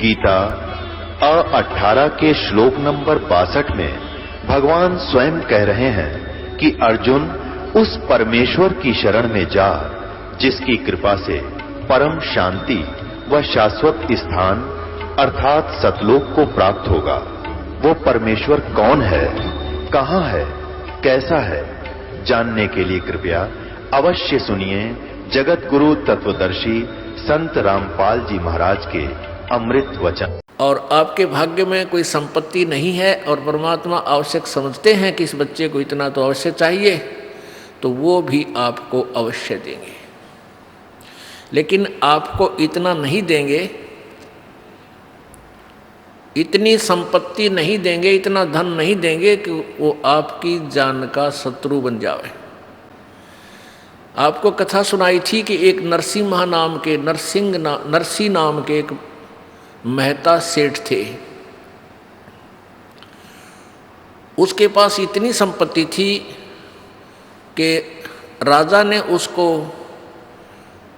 गीता 18 के श्लोक नंबर 62 में भगवान स्वयं कह रहे हैं कि अर्जुन उस परमेश्वर की शरण में जा जिसकी कृपा से परम शांति व शाश्वत स्थान अर्थात सतलोक को प्राप्त होगा। वो परमेश्वर कौन है, कहां है, कैसा है, जानने के लिए कृपया अवश्य सुनिए जगत गुरु तत्वदर्शी संत रामपाल जी महाराज के अमृत वचन। और आपके भाग्य में कोई संपत्ति नहीं है और परमात्मा आवश्यक समझते हैं कि इस बच्चे को इतना तो अवश्य चाहिए, तो वो भी आपको अवश्य देंगे। लेकिन आपको इतना नहीं देंगे, इतनी संपत्ति नहीं देंगे, इतना धन नहीं देंगे कि वो आपकी जान का शत्रु बन जाए। आपको कथा सुनाई थी कि एक नरसिम्हा नाम के नरसी नाम के एक मेहता सेठ थे। उसके पास इतनी संपत्ति थी कि राजा ने उसको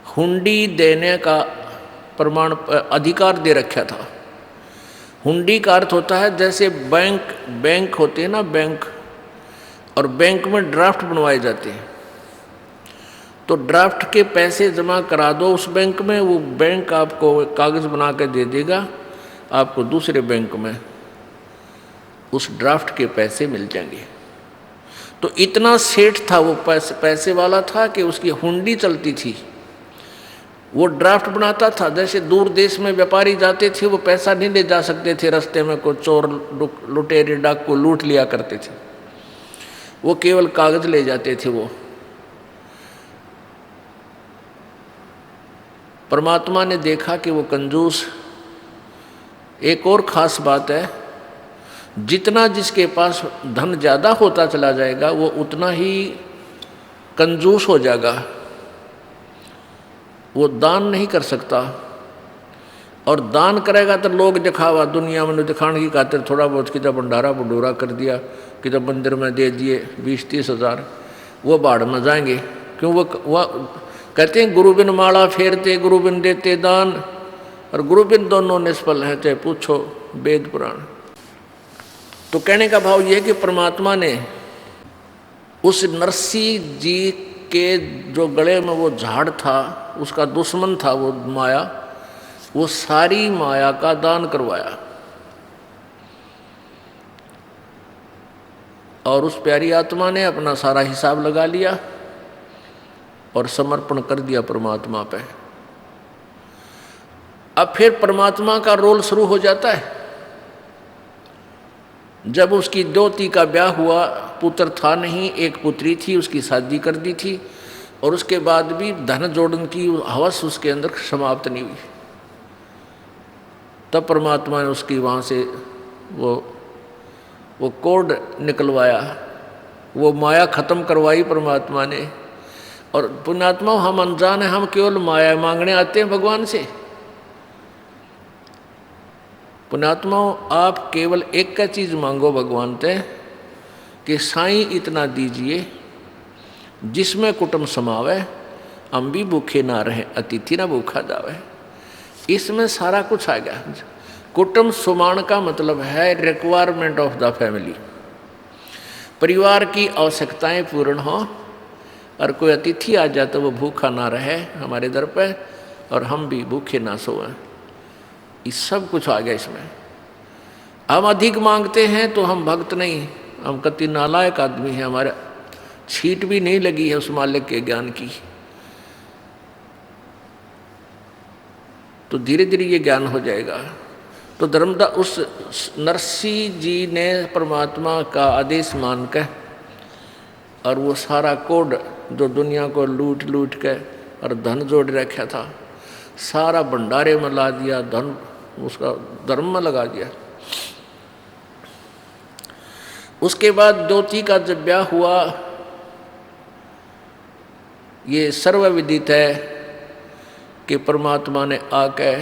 हुंडी देने का अधिकार दे रखा था। हुंडी का अर्थ होता है जैसे बैंक होते हैं ना, बैंक, और बैंक में ड्राफ्ट बनवाए जाते हैं, तो ड्राफ्ट के पैसे जमा करा दो उस बैंक में, वो बैंक आपको कागज़ बना के दे देगा, आपको दूसरे बैंक में उस ड्राफ्ट के पैसे मिल जाएंगे। तो इतना सेठ था वो, पैसे वाला था कि उसकी हुंडी चलती थी। वो ड्राफ्ट बनाता था, जैसे दूर देश में व्यापारी जाते थे वो पैसा नहीं ले जा सकते थे, रास्ते में कोई चोर लुटेरे डाकू लूट लिया करते थे, वो केवल कागज़ ले जाते थे। वो परमात्मा ने देखा कि वो कंजूस। एक और ख़ास बात है, जितना जिसके पास धन ज़्यादा होता चला जाएगा वो उतना ही कंजूस हो जाएगा, वो दान नहीं कर सकता। और दान करेगा तो लोग दिखावा, दुनिया में दिखाने की खातिर थोड़ा बहुत कि जब भंडारा भंडूरा कर दिया, कि जब मंदिर में दे दिए 20-30 हज़ार, वो बाढ़ में जाएंगे। क्यों? वो कहते हैं गुरु बिन माला फेरते, गुरु बिन देते दान, और गुरु बिन दोनों निष्फल हैं, चाहे पूछो वेद पुराण। तो कहने का भाव ये है कि परमात्मा ने उस नरसी जी के जो गले में वो झाड़ था, उसका दुश्मन था वो माया, वो सारी माया का दान करवाया और उस प्यारी आत्मा ने अपना सारा हिसाब लगा लिया और समर्पण कर दिया परमात्मा पे। अब फिर परमात्मा का रोल शुरू हो जाता है। जब उसकी दोती का ब्याह हुआ, पुत्र था नहीं, एक पुत्री थी, उसकी शादी कर दी थी, और उसके बाद भी धन जोड़न की हवस उसके अंदर समाप्त नहीं हुई। तब परमात्मा ने उसकी वहाँ से वो कोड निकलवाया, वो माया खत्म करवाई परमात्मा ने। और पुण्यात्मा, हम अनजान हैं, हम केवल माया मांगने आते हैं भगवान से। पुण्यात्मा, आप केवल एक का चीज़ मांगो भगवान से कि साईं इतना दीजिए जिसमें कुटुंब समावे, हम भी भूखे ना रहे, अतिथि ना भूखा जावे। इसमें सारा कुछ आ गया। कुटुंब सुमान का मतलब है रिक्वायरमेंट ऑफ द फैमिली, परिवार की आवश्यकताएं पूर्ण हो, और कोई अतिथि आ जाए तो वो भूखा ना रहे हमारे दर पे, और हम भी भूखे ना सोएं। ये सब कुछ आ गया इसमें। हम अधिक मांगते हैं तो हम भक्त नहीं, हम कति नालायक आदमी हैं, हमारे छीट भी नहीं लगी है उस मालिक के ज्ञान की। तो धीरे धीरे ये ज्ञान हो जाएगा। तो धर्मदास उस नरसी जी ने परमात्मा का आदेश मान कर, और वो सारा कोड जो दुनिया को लूट लूट के और धन जोड़ रखा था, सारा भंडारे में ला दिया, धन उसका धर्म में लगा दिया। उसके बाद दोती का जब ब्याह हुआ, ये सर्वविदित है कि परमात्मा ने आके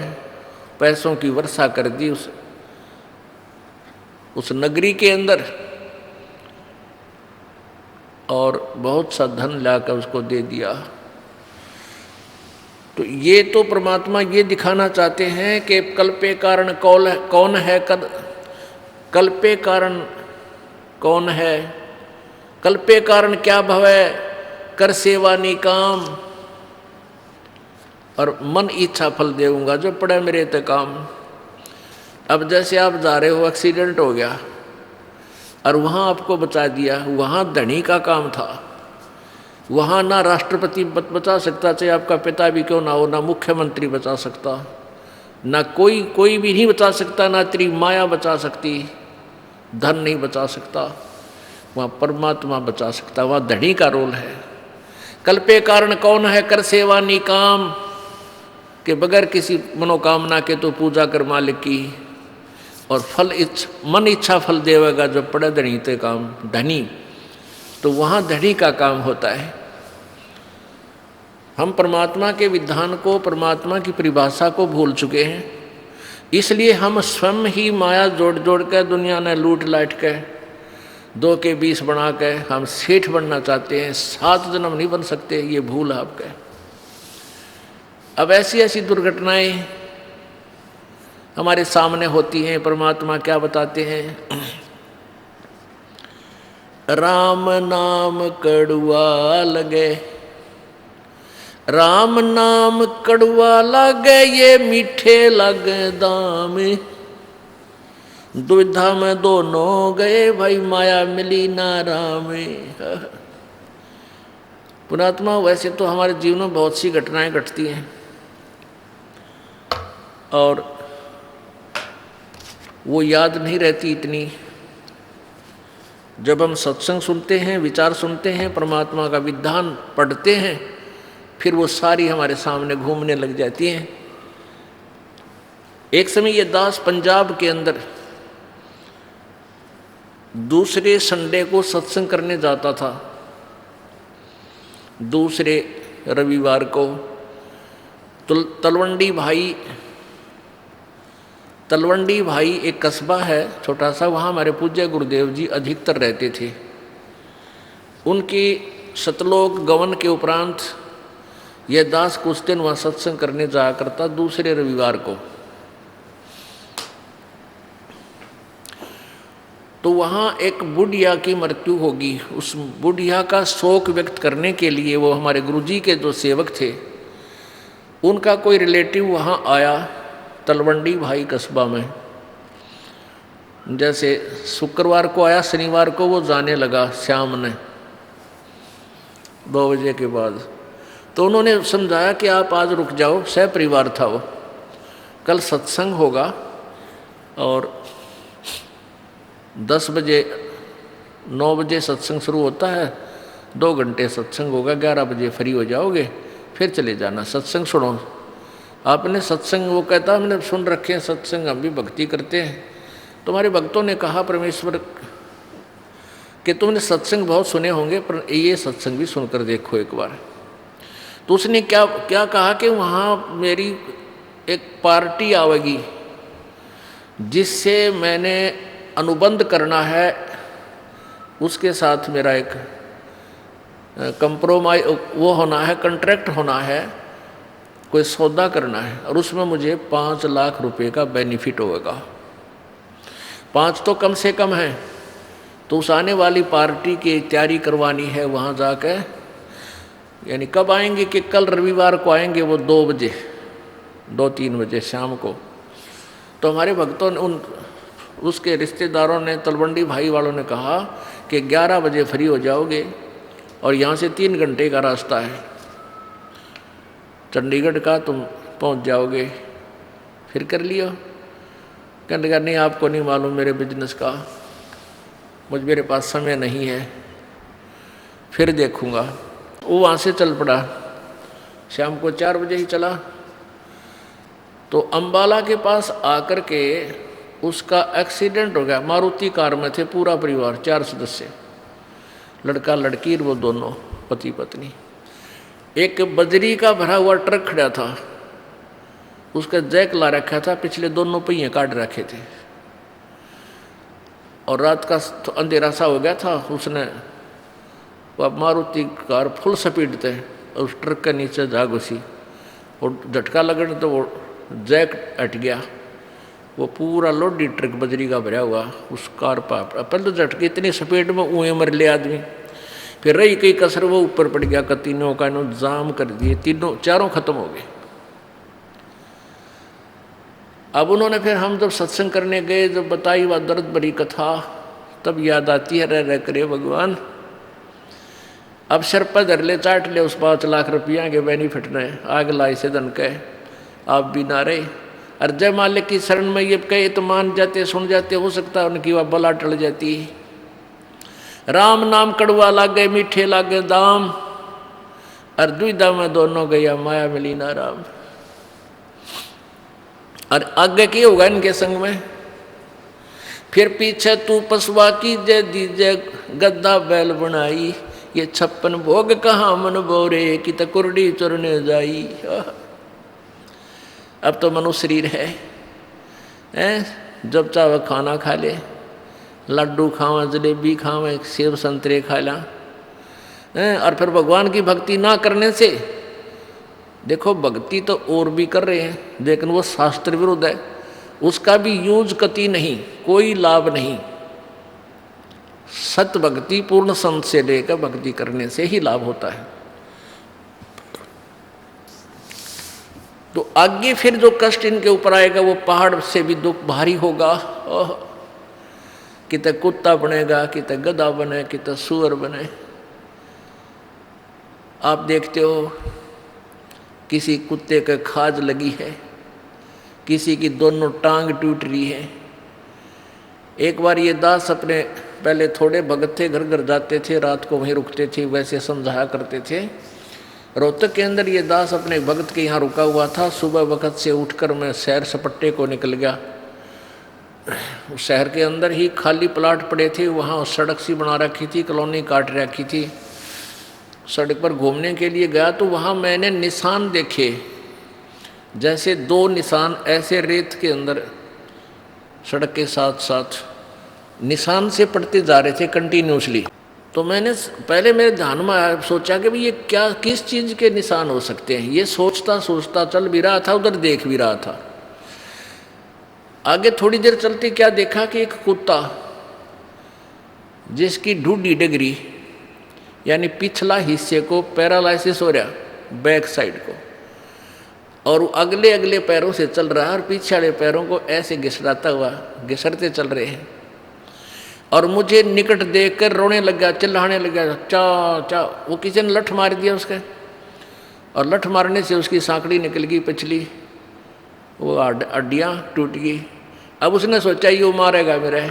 पैसों की वर्षा कर दी उस नगरी के अंदर, और बहुत सा धन लाकर उसको दे दिया। तो ये तो परमात्मा ये दिखाना चाहते हैं कि कल्पे कारण कौन है, कल्पे कारण कौन है, कल्पे कारण क्या भवै, कर सेवा निकाम, और मन इच्छा फल देऊंगा जो पड़े मेरे ते काम। अब जैसे आप जा रहे हो, एक्सीडेंट हो गया और वहाँ आपको बचा दिया, वहाँ धनी का काम था, वहाँ ना राष्ट्रपति बचा सकता, चाहे आपका पिता भी क्यों ना हो, ना मुख्यमंत्री बचा सकता, ना कोई भी नहीं बचा सकता, ना तेरी माया बचा सकती, धन नहीं बचा सकता, वहाँ परमात्मा बचा सकता, वहाँ धनी का रोल है। कल्पे कारण कौन है, कर सेवा निकाम, के बगैर किसी मनोकामना के तो पूजा कर मालिक की, और मन इच्छा फल देवेगा जो पड़े धनी ते काम, धनी। तो वहाँ धनी का काम होता है। हम परमात्मा के विधान को, परमात्मा की परिभाषा को भूल चुके हैं, इसलिए हम स्वयं ही माया जोड़ जोड़ कर दुनिया ने लूट लाट के 2 के 20 बना के हम सेठ बनना चाहते हैं। 7 जन्म नहीं बन सकते, ये भूल है आपका। अब ऐसी ऐसी दुर्घटनाएं हमारे सामने होती हैं। परमात्मा क्या बताते हैं, राम नाम कड़ुआ लगे, राम नाम कड़ुआ लगे, ये मीठे लगे दाम, दुविधा में दोनों गए, भाई माया मिली ना राम। पुणात्मा, वैसे तो हमारे जीवन में बहुत सी घटनाएं घटती हैं, और वो याद नहीं रहती इतनी। जब हम सत्संग सुनते हैं, विचार सुनते हैं, परमात्मा का विधान पढ़ते हैं, फिर वो सारी हमारे सामने घूमने लग जाती हैं। एक समय ये दास पंजाब के अंदर दूसरे संडे को सत्संग करने जाता था, दूसरे रविवार को। तलवंडी भाई एक कस्बा है छोटा सा, वहाँ हमारे पूज्य गुरुदेव जी अधिकतर रहते थे। उनकी सतलोक गवन के उपरांत यह दास कुछ दिन वहाँ सत्संग करने जाया करता दूसरे रविवार को। तो वहाँ एक बुढ़िया की मृत्यु होगी। उस बुढ़िया का शोक व्यक्त करने के लिए वो हमारे गुरुजी के जो सेवक थे, उनका कोई रिलेटिव वहाँ आया तलवंडी भाई कस्बा में। जैसे शुक्रवार को आया, शनिवार को वो जाने लगा शाम ने 2 बजे के बाद। तो उन्होंने समझाया कि आप आज रुक जाओ, सह परिवार था वो, कल सत्संग होगा और 10 बजे 9 बजे सत्संग शुरू होता है, 2 घंटे सत्संग होगा, 11 बजे फ्री हो जाओगे, फिर चले जाना, सत्संग सुनो। आपने सत्संग, वो कहता हमने सुन रखे हैं सत्संग, हम भी भक्ति करते हैं। तुम्हारे भक्तों ने कहा परमेश्वर कि तुमने सत्संग बहुत सुने होंगे, पर ये सत्संग भी सुनकर देखो एक बार। तो उसने क्या कहा कि वहाँ मेरी एक पार्टी आवेगी जिससे मैंने अनुबंध करना है, उसके साथ मेरा एक कंप्रोमाइज वो होना है, कॉन्ट्रैक्ट होना है, कोई सौदा करना है, और उसमें मुझे 5 लाख रुपए का बेनिफिट होगा। 5 तो कम से कम है। तो उस आने वाली पार्टी की तैयारी करवानी है वहाँ जाकर। यानी कब आएंगे कि कल रविवार को आएंगे वो 2 बजे 2-3 बजे शाम को। तो हमारे भक्तों ने उसके रिश्तेदारों ने, तलवंडी भाई वालों ने कहा कि 11 बजे फ्री हो जाओगे और यहाँ से 3 घंटे का रास्ता है चंडीगढ़ का, तुम पहुँच जाओगे, फिर कर लियो। कहने लगा नहीं आपको नहीं मालूम मेरे बिजनेस का, मेरे पास समय नहीं है, फिर देखूँगा। वो वहाँ से चल पड़ा, शाम को 4 बजे ही चला। तो अम्बाला के पास आकर के उसका एक्सीडेंट हो गया। मारुति कार में थे पूरा परिवार, 4 सदस्य, लड़का लड़की वो दोनों पति पत्नी। एक बजरी का भरा हुआ ट्रक खड़ा था, उसका जैक ला रखा था, पिछले दोनों पहिए काट रखे थे, और रात का अंधेरा सा हो गया था। उसने वह मारुति कार फुल स्पीड थे उस ट्रक के नीचे जा घुसी और झटका लगने तो वो जैक हट गया, वो पूरा लोडी ट्रक बजरी का भरा हुआ उस कार पर। पहले तो झटके इतनी स्पीड में ऊँए मर ले आदमी, फिर रही कई कसर वो ऊपर पड़ गया, तीनों का जाम कर दिए, तीनों चारों खत्म हो गए। अब उन्होंने फिर हम जब सत्संग करने गए, जब बताई वह दर्द भरी कथा, तब याद आती है रह करे भगवान अब सिर पर धर ले, चाट ले उस 5 लाख रुपया के बेनिफिट ने, आग लाई से धन के आप भी ना रहे। और जय मालिक की शरण में ये कहे तो मान जाते, सुन जाते, हो सकता है उनकी वह बला टल जाती। राम नाम कड़वा लागे मीठे लागे दाम, और दुविधा में दोनों गया माया मिली ना राम। और आगे की होगा इनके संग में, फिर पीछे तू पसवा की जय दीजे गद्दा बैल बनाई, ये 56 भोग कहाँ मन बोरे की तकुरडी चुरने जाई। अब तो मनुष्य शरीर है, जब चाहे खाना खा ले, लड्डू खावे, जलेबी खावे, सेब संतरे खा ला, और फिर भगवान की भक्ति ना करने से, देखो भक्ति तो और भी कर रहे हैं लेकिन वो शास्त्र विरुद्ध है, उसका भी यूज कति नहीं, कोई लाभ नहीं। सत्य भक्ति पूर्ण संत से लेकर भक्ति करने से ही लाभ होता है। तो आगे फिर जो कष्ट इनके ऊपर आएगा वो पहाड़ से भी दुख भारी होगा। किते कुत्ता बनेगा, किते गधा बने, किते सुअर बने। आप देखते हो किसी कुत्ते के खाज लगी है, किसी की दोनों टांग टूट रही है। एक बार ये दास अपने, पहले थोड़े भगत थे, घर घर जाते थे, रात को वहीं रुकते थे, वैसे समझाया करते थे। रोहतक के अंदर ये दास अपने भगत के यहाँ रुका हुआ था। सुबह वक्त से उठकर मैं शहर सपट्टे को निकल गया। उस शहर के अंदर ही खाली प्लाट पड़े थे, वहाँ सड़क सी बना रखी थी, कॉलोनी काट रखी थी। सड़क पर घूमने के लिए गया तो वहाँ मैंने निशान देखे, जैसे 2 निशान ऐसे रेत के अंदर सड़क के साथ साथ निशान से पड़ते जा रहे थे कंटिन्यूसली। तो मैंने पहले मेरे ध्यान में आया, सोचा कि भाई ये क्या, किस चीज़ के निशान हो सकते हैं। ये सोचता सोचता चल भी रहा था, उधर देख भी रहा था। आगे थोड़ी देर चलते क्या देखा कि एक कुत्ता जिसकी ढूढ़ी डगरी यानी पिछला हिस्से को पैरालाइसिस हो रहा, बैक साइड को, और अगले अगले पैरों से चल रहा है और पीछे वाले पैरों को ऐसे घिसराता हुआ घिसरते चल रहे हैं। और मुझे निकट देखकर रोने लग गया, चिल्लाने लग गया, चा चा। वो किसी ने लठ मार दिया उसके, और लठ मारने से उसकी सांकड़ी निकल गई पिछली, वो हड्डियाँ टूट गई। अब उसने सोचा ये मारेगा मेरा,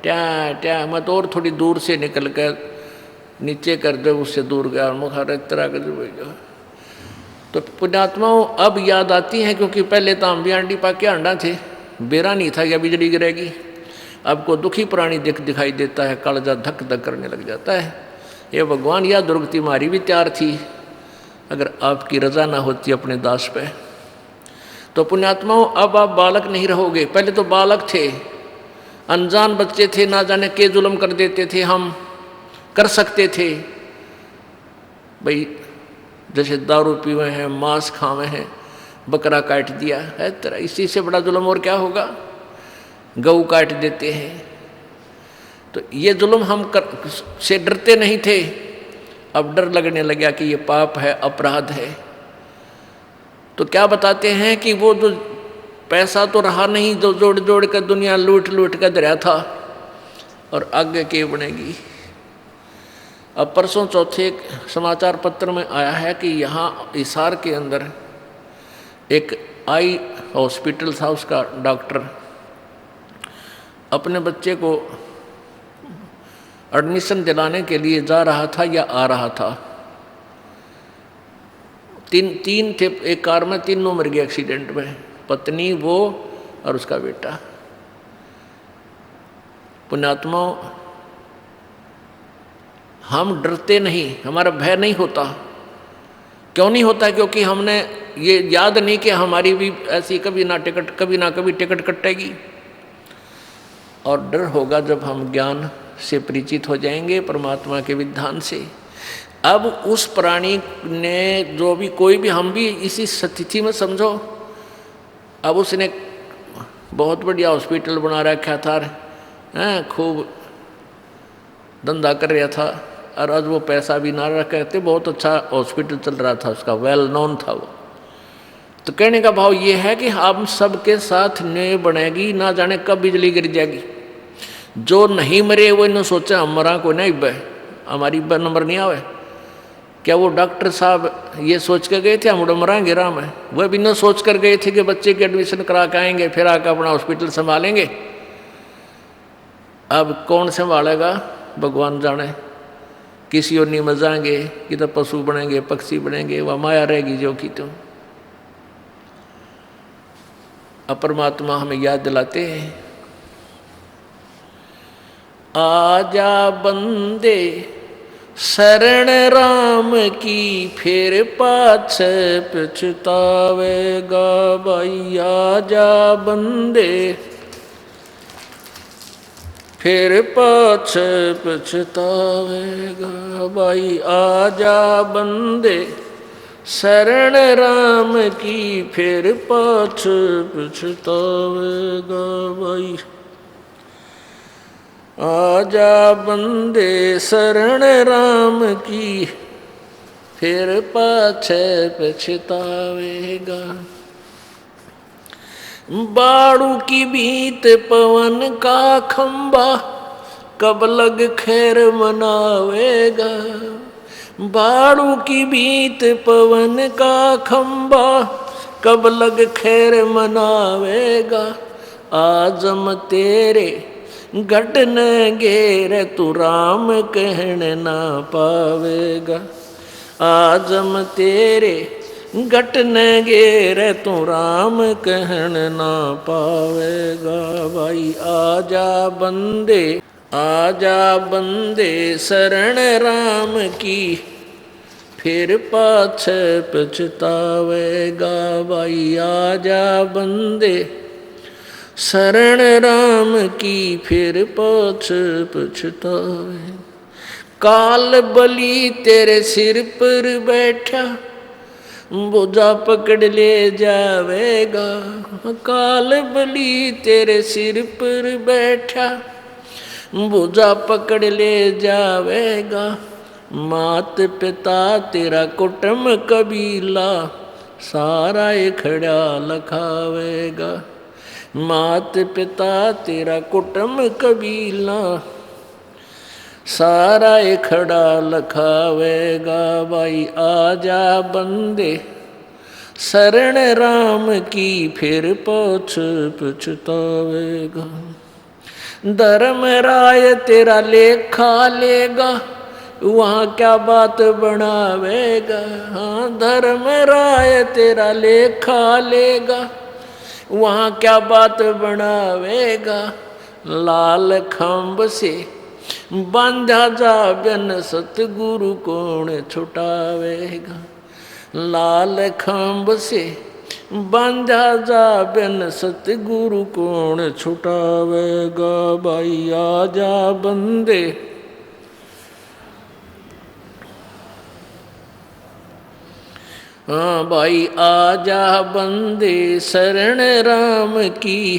ट्या ट्या। मैं तो और थोड़ी दूर से निकल कर नीचे कर दो, उससे दूर गया, मुखार तरह कर। तो पुण्यात्माओं अब याद आती हैं, क्योंकि पहले तो हम भी आंडी पाके अंडा थे, बेरा नहीं था क्या बिजली गिरेगी। अब को दुखी प्राणी दिखाई देता है, कालजा धक धक करने लग जाता है। ये भगवान, यह दुर्गति मारी भी तैयार थी अगर आपकी रजा ना होती अपने दास पे। तो पुण्यात्माओं अब आप बालक नहीं रहोगे। पहले तो बालक थे, अनजान बच्चे थे, ना जाने के जुल्म कर देते थे, हम कर सकते थे भाई। जैसे दारू पीवे हैं, मांस खावे हैं, बकरा काट दिया है तेरा, इसी से बड़ा जुल्म और क्या होगा। गऊ काट देते हैं। तो ये जुल्म हम से डरते नहीं थे, अब डर लगने लगा कि ये पाप है, अपराध है। तो क्या बताते हैं कि वो जो पैसा तो रहा नहीं, जो जोड़ जोड़ कर दुनिया लूट लूट कर दरिया था, और आगे के बनेगी। अब परसों चौथे समाचार पत्र में आया है कि यहाँ हिसार के अंदर एक आई हॉस्पिटल था, उसका डॉक्टर अपने बच्चे को एडमिशन दिलाने के लिए जा रहा था या आ रहा था। तीन थे एक कार में, तीनों मर गए एक्सीडेंट में, पत्नी, वो और उसका बेटा। पुण्यात्मा, हम डरते नहीं, हमारा भय नहीं होता। क्यों नहीं होता? क्योंकि हमने ये याद नहीं कि हमारी भी ऐसी कभी ना कभी टिकट कटेगी। और डर होगा जब हम ज्ञान से परिचित हो जाएंगे, परमात्मा के विधान से। अब उस प्राणी ने जो भी कोई भी, हम भी इसी स्थिति में समझो। अब उसने बहुत बढ़िया हॉस्पिटल बना रखा था, खूब धंधा कर रहा था, और आज वो पैसा भी ना रखे थे, बहुत अच्छा हॉस्पिटल चल रहा था उसका, वेल नोन था वो। तो कहने का भाव ये है कि हम सबके साथ न्याय बनेगी, ना जाने कब बिजली गिर जाएगी। जो नहीं मरे वो इन्होंने सोचा हम मरा को नहीं बे, हमारी नंबर नहीं आवे। क्या वो डॉक्टर साहब ये सोच कर गए थे हम मरांगे राम है? वह भी न सोच कर गए थे कि बच्चे की एडमिशन करा के आएंगे, फिर आकर अपना हॉस्पिटल संभालेंगे। अब कौन संभालेगा भगवान जाने। किसी और नहीं मजाएंगे, किधर पशु बनेंगे, पक्षी बनेंगे, वह माया रहेगी जो की तुम। परमात्मा हमें याद दिलाते हैं, आजा बंदे शरण राम की, फिर पाछे पछतावेगा भाई। आजा बंदे फिर पाछे पछतावेगा भाई। आजा बंदे शरण राम की, फिर पाछे पछतावेगा भाई। आजा बंदे शरण राम की, फिर पाछे पछतावेगा। बाड़ू की बीत पवन का खंबा, कब लग खैर मनावेगा। बाड़ू की बीत पवन का खंबा, कब लग खैर मनावेगा। आजम तेरे घटन घेर, तू राम कहन ना पावेगा। आजम तेरे घटन घेर, तू राम कहन ना पावेगा भाई। आजा बंदे, आजा बंदे शरण राम की, फिर पाछे पछतावेगा भाई। आजा बंदे शरण राम की, फिर पाछे पछतावे। काल बलि तेरे सिर पर बैठा, बोझा पकड़ ले जावेगा। काल बलि तेरे सिर पर बैठा, बोझा पकड़ ले जावेगा। मात पिता तेरा कुटुंब कबीला, सारा खड़ा लखावेगा। मात पिता तेरा कुटुंब कबीला, सारा खड़ा लखावेगा भाई। आजा बंदे शरण राम की, फिर पाछे पछतावेगा। धर्म राय तेरा लेखा लेगा, वहाँ क्या बात बनावेगा। हाँ, धर्म राय तेरा लेखा लेगा, वहाँ क्या बात बनावेगा। लाल खंभ से बांधा जा बिन, सतगुरु कौन छुटावेगा। लाल खंभ से बांधा जा बिन, सतगुरु कौन छुटावेगा भाई। आजा बंदे, हाँ भाई आजा बंदे शरण राम की,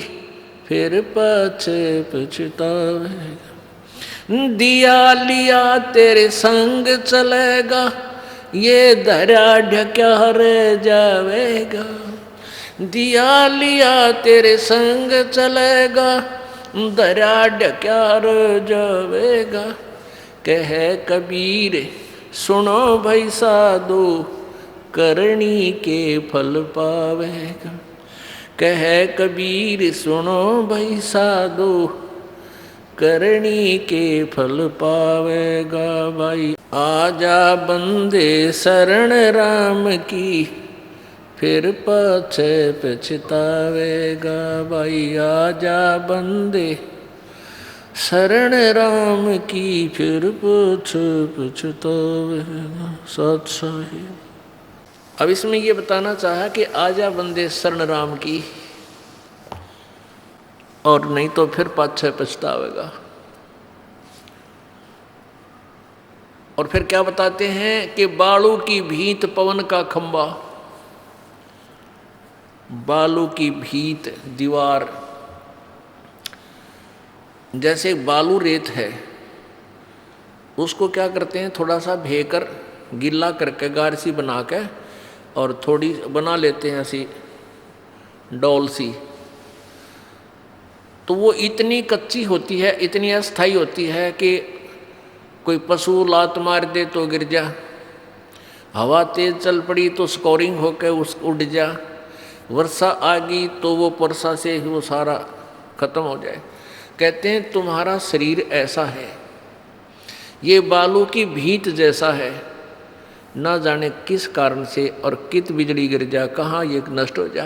फिर पाछे पछतावेगा। दिया लिया तेरे संग चलेगा, ये धरा ढक्या रह जावेगा। दिया लिया तेरे संग चलेगा, धरा ढक्या रह जावेगा। कहे कबीर सुनो भाई साधो, करनी के फल पावेगा। कहे कबीर सुनो भाई साधो, करनी के फल पावेगा भाई। आजा बंदे शरण राम की, फिर पाछे पछतावेगा भाई। आजा बंदे शरण राम की, फिर पाछे पछतावेगा। सत साहिब। अब इसमें ये बताना चाहा कि आजा बंदे शरण राम की, और नहीं तो फिर पाछे पछतावेगा। और फिर क्या बताते हैं कि बालू की भीत पवन का खंबा, बालू की भीत दीवार, जैसे बालू रेत है उसको क्या करते हैं थोड़ा सा भेकर गीला करके गारसी बना के और थोड़ी बना लेते हैं ऐसी डोल सी, तो वो इतनी कच्ची होती है, इतनी अस्थाई होती है कि कोई पशु लात मार दे तो गिर जा, हवा तेज चल पड़ी तो स्कोरिंग होकर उस उड़ जा, वर्षा आ गई तो वो वर्षा से ही वो सारा खत्म हो जाए। कहते हैं तुम्हारा शरीर ऐसा है, ये बालू की भीत जैसा है, ना जाने किस कारण से और कित बिजली गिर जा, कहाँ ये नष्ट हो जा।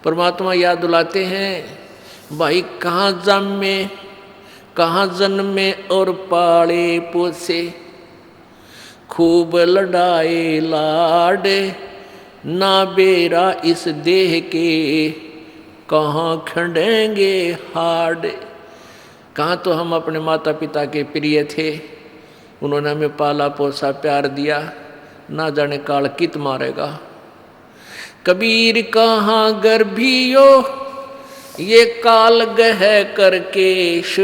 परमात्मा याद दिलाते हैं भाई कहाँ जन्मे, कहाँ जन्मे और पाले पोसे, खूब लड़ाए लाडे, ना बेरा इस देह के, कहाँ खंडेंगे हाड। कहाँ तो हम अपने माता पिता के प्रिय थे, उन्होंने हमें पाला पोसा प्यार दिया, ना जाने काल कित मारेगा। कबीर कहाँ गर्भियो ये काल गह करकेश,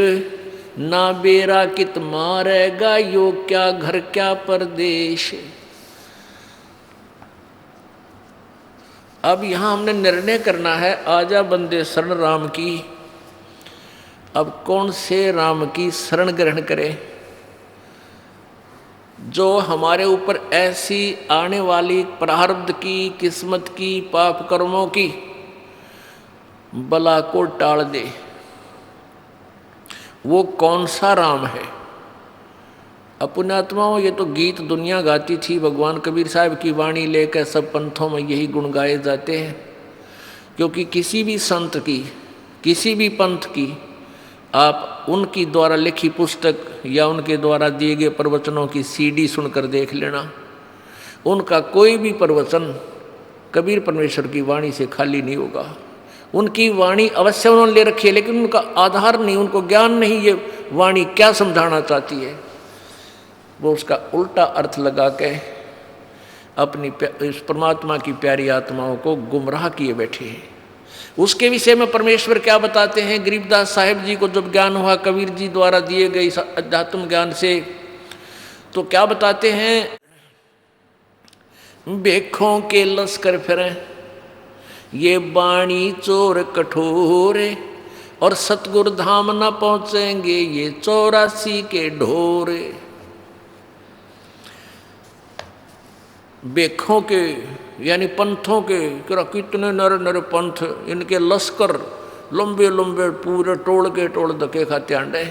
ना बेरा कित मारेगा यो क्या घर क्या परदेश। अब यहाँ हमने निर्णय करना है, आजा बंदे शरण राम की। अब कौन से राम की शरण ग्रहण करें जो हमारे ऊपर ऐसी आने वाली प्रारब्ध की, किस्मत की, पाप कर्मों की बला को टाल दे। वो कौन सा राम है? पुण्यात्माओं, ये तो गीत दुनिया गाती थी, भगवान कबीर साहब की वाणी लेकर सब पंथों में यही गुण गाए जाते हैं। क्योंकि किसी भी संत की, किसी भी पंथ की आप उनकी द्वारा लिखी पुस्तक या उनके द्वारा दिए गए प्रवचनों की सीडी सुनकर देख लेना, उनका कोई भी प्रवचन कबीर परमेश्वर की वाणी से खाली नहीं होगा। उनकी वाणी अवश्य उन्होंने ले रखी है, लेकिन उनका आधार नहीं, उनको ज्ञान नहीं ये वाणी क्या समझाना चाहती है। वो उसका उल्टा अर्थ लगा के अपनी इस परमात्मा की प्यारी आत्माओं को गुमराह किए बैठे हैं। उसके विषय में परमेश्वर क्या बताते हैं? गरीबदास साहिब जी को जब ज्ञान हुआ कबीर जी द्वारा दिए गए अध्यात्म ज्ञान से, तो क्या बताते हैं? बेखों के लश्कर फिरें ये बाणी चोर कठोरे, और सतगुरु धाम न पहुंचेंगे ये 84 के ढोरे। बेखों के यानी पंथों के, कितने नर नर पंथ, इनके लश्कर लंबे लंबे पूरे टोल के टोल धक्के खाते आंडे।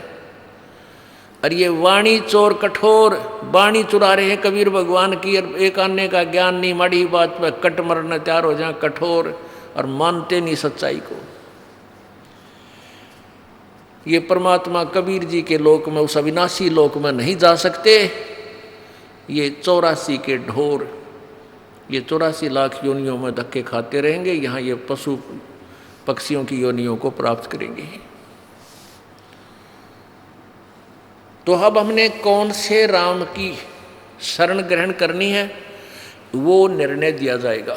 और ये वाणी चोर कठोर, वाणी चुरा रहे हैं कबीर भगवान की, और एक आने का ज्ञान नहीं, माड़ी बात पे कट मरना तैयार हो जाए कठोर, और मानते नहीं सच्चाई को। ये परमात्मा कबीर जी के लोक में, उस अविनाशी लोक में नहीं जा सकते। ये 84 के ढोर, ये 84 लाख योनियों में धक्के खाते रहेंगे, यहाँ ये पशु पक्षियों की योनियों को प्राप्त करेंगे। तो अब हमने कौन से राम की शरण ग्रहण करनी है वो निर्णय दिया जाएगा।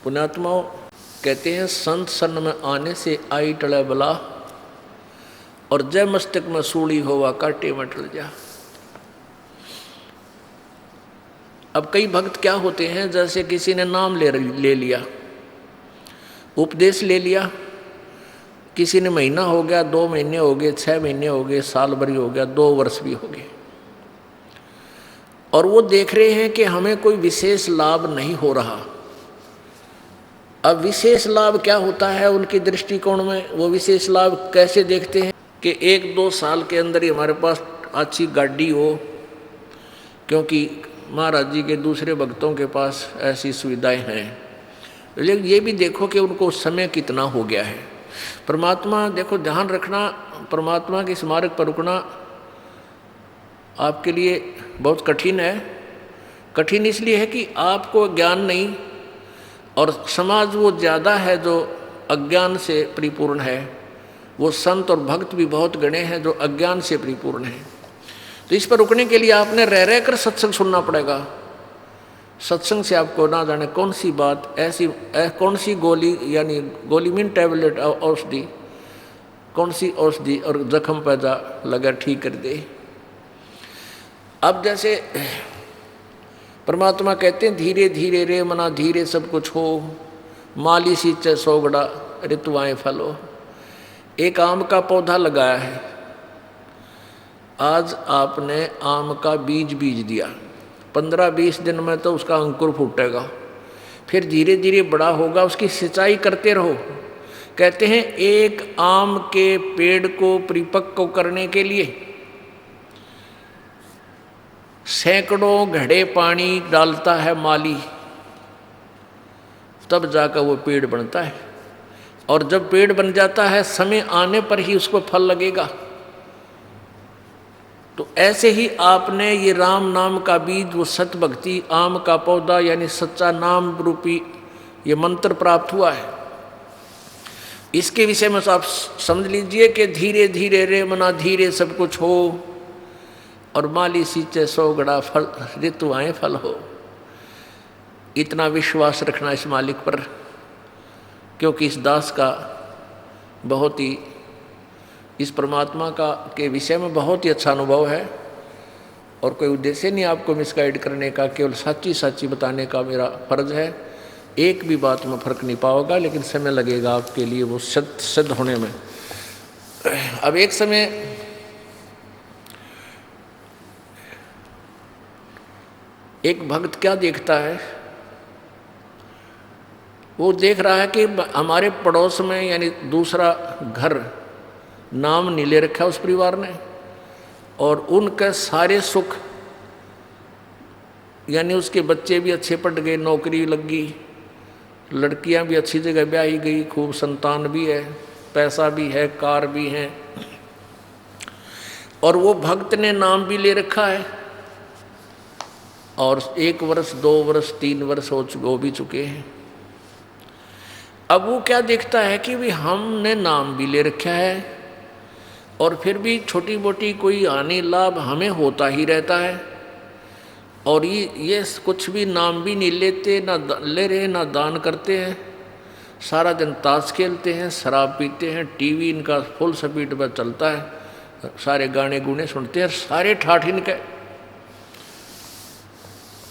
पुण्यात्माओं कहते हैं संत शरण में आने से आई टले बला, और जय मस्तक में सूली होवा काटे में टल जा। अब कई भक्त क्या होते हैं, जैसे किसी ने नाम ले लिया, उपदेश ले लिया, किसी ने महीना हो गया, 2 महीने हो गए, 6 महीने हो गए, साल भर हो गया, 2 वर्ष भी हो गए, और वो देख रहे हैं कि हमें कोई विशेष लाभ नहीं हो रहा। अब विशेष लाभ क्या होता है उनके दृष्टिकोण में? वो विशेष लाभ कैसे देखते हैं कि 1-2 साल के अंदर ही हमारे पास अच्छी गाड़ी हो, क्योंकि महाराज जी के दूसरे भक्तों के पास ऐसी सुविधाएं हैं। लेकिन ये भी देखो कि उनको समय कितना हो गया है। परमात्मा, देखो ध्यान रखना, परमात्मा के स्मारक पर रुकना आपके लिए बहुत कठिन है। कठिन इसलिए है कि आपको ज्ञान नहीं, और समाज वो ज़्यादा है जो अज्ञान से परिपूर्ण है। वो संत और भक्त भी बहुत गणे हैं जो अज्ञान से परिपूर्ण हैं। तो इस पर रुकने के लिए आपने रह कर सत्संग सुनना पड़ेगा। सत्संग से आपको ना जाने कौन सी बात ऐसी कौन सी गोली, यानी गोली मीन टैबलेट औषधि, कौन सी औषधि और जख्म पैदा लगा ठीक कर दे। अब जैसे परमात्मा कहते हैं धीरे धीरे रे मना धीरे सब कुछ हो, माली सींचे सोगड़ा ऋतुआएं फलो। एक आम का पौधा लगाया है, आज आपने आम का बीज दिया, 15-20 दिन में तो उसका अंकुर फूटेगा, फिर धीरे धीरे बड़ा होगा, उसकी सिंचाई करते रहो। कहते हैं एक आम के पेड़ को परिपक्व करने के लिए सैकड़ों घड़े पानी डालता है माली, तब जाकर वो पेड़ बनता है। और जब पेड़ बन जाता है समय आने पर ही उसको फल लगेगा। तो ऐसे ही आपने ये राम नाम का बीज, वो सत भक्ति आम का पौधा यानी सच्चा नाम रूपी ये मंत्र प्राप्त हुआ है। इसके विषय में आप समझ लीजिए कि धीरे धीरे रे मना धीरे सब कुछ हो, और माली सींचे सोगड़ा फल ऋतुआएं फल हो। इतना विश्वास रखना इस मालिक पर, क्योंकि इस दास का बहुत ही इस परमात्मा का के विषय में बहुत ही अच्छा अनुभव है, और कोई उद्देश्य नहीं आपको मिसगाइड करने का, केवल सच्ची सच्ची बताने का मेरा फर्ज है। एक भी बात में फर्क नहीं पाओगा, लेकिन समय लगेगा आपके लिए वो सिद्ध होने में। अब एक समय एक भक्त क्या देखता है, वो देख रहा है कि हमारे पड़ोस में यानी दूसरा घर नाम नहीं ले रखा उस परिवार ने, और उनके सारे सुख यानी उसके बच्चे भी अच्छे पढ़ गए, नौकरी लग गई, लड़कियां भी अच्छी जगह ब्याही गई, खूब संतान भी है, पैसा भी है, कार भी है, और वो भक्त ने नाम भी ले रखा है, और 1 वर्ष 2 वर्ष 3 वर्ष हो भी चुके हैं। अब वो क्या देखता है कि भी हमने नाम भी ले रखा है, और फिर भी छोटी मोटी कोई हानि लाभ हमें होता ही रहता है, और ये कुछ भी नाम भी नहीं लेते, ना ले रहे ना दान करते हैं, सारा दिन ताश खेलते हैं, शराब पीते हैं, टीवी इनका फुल स्पीड पर चलता है, सारे गाने गुने सुनते हैं, सारे ठाठ इनके।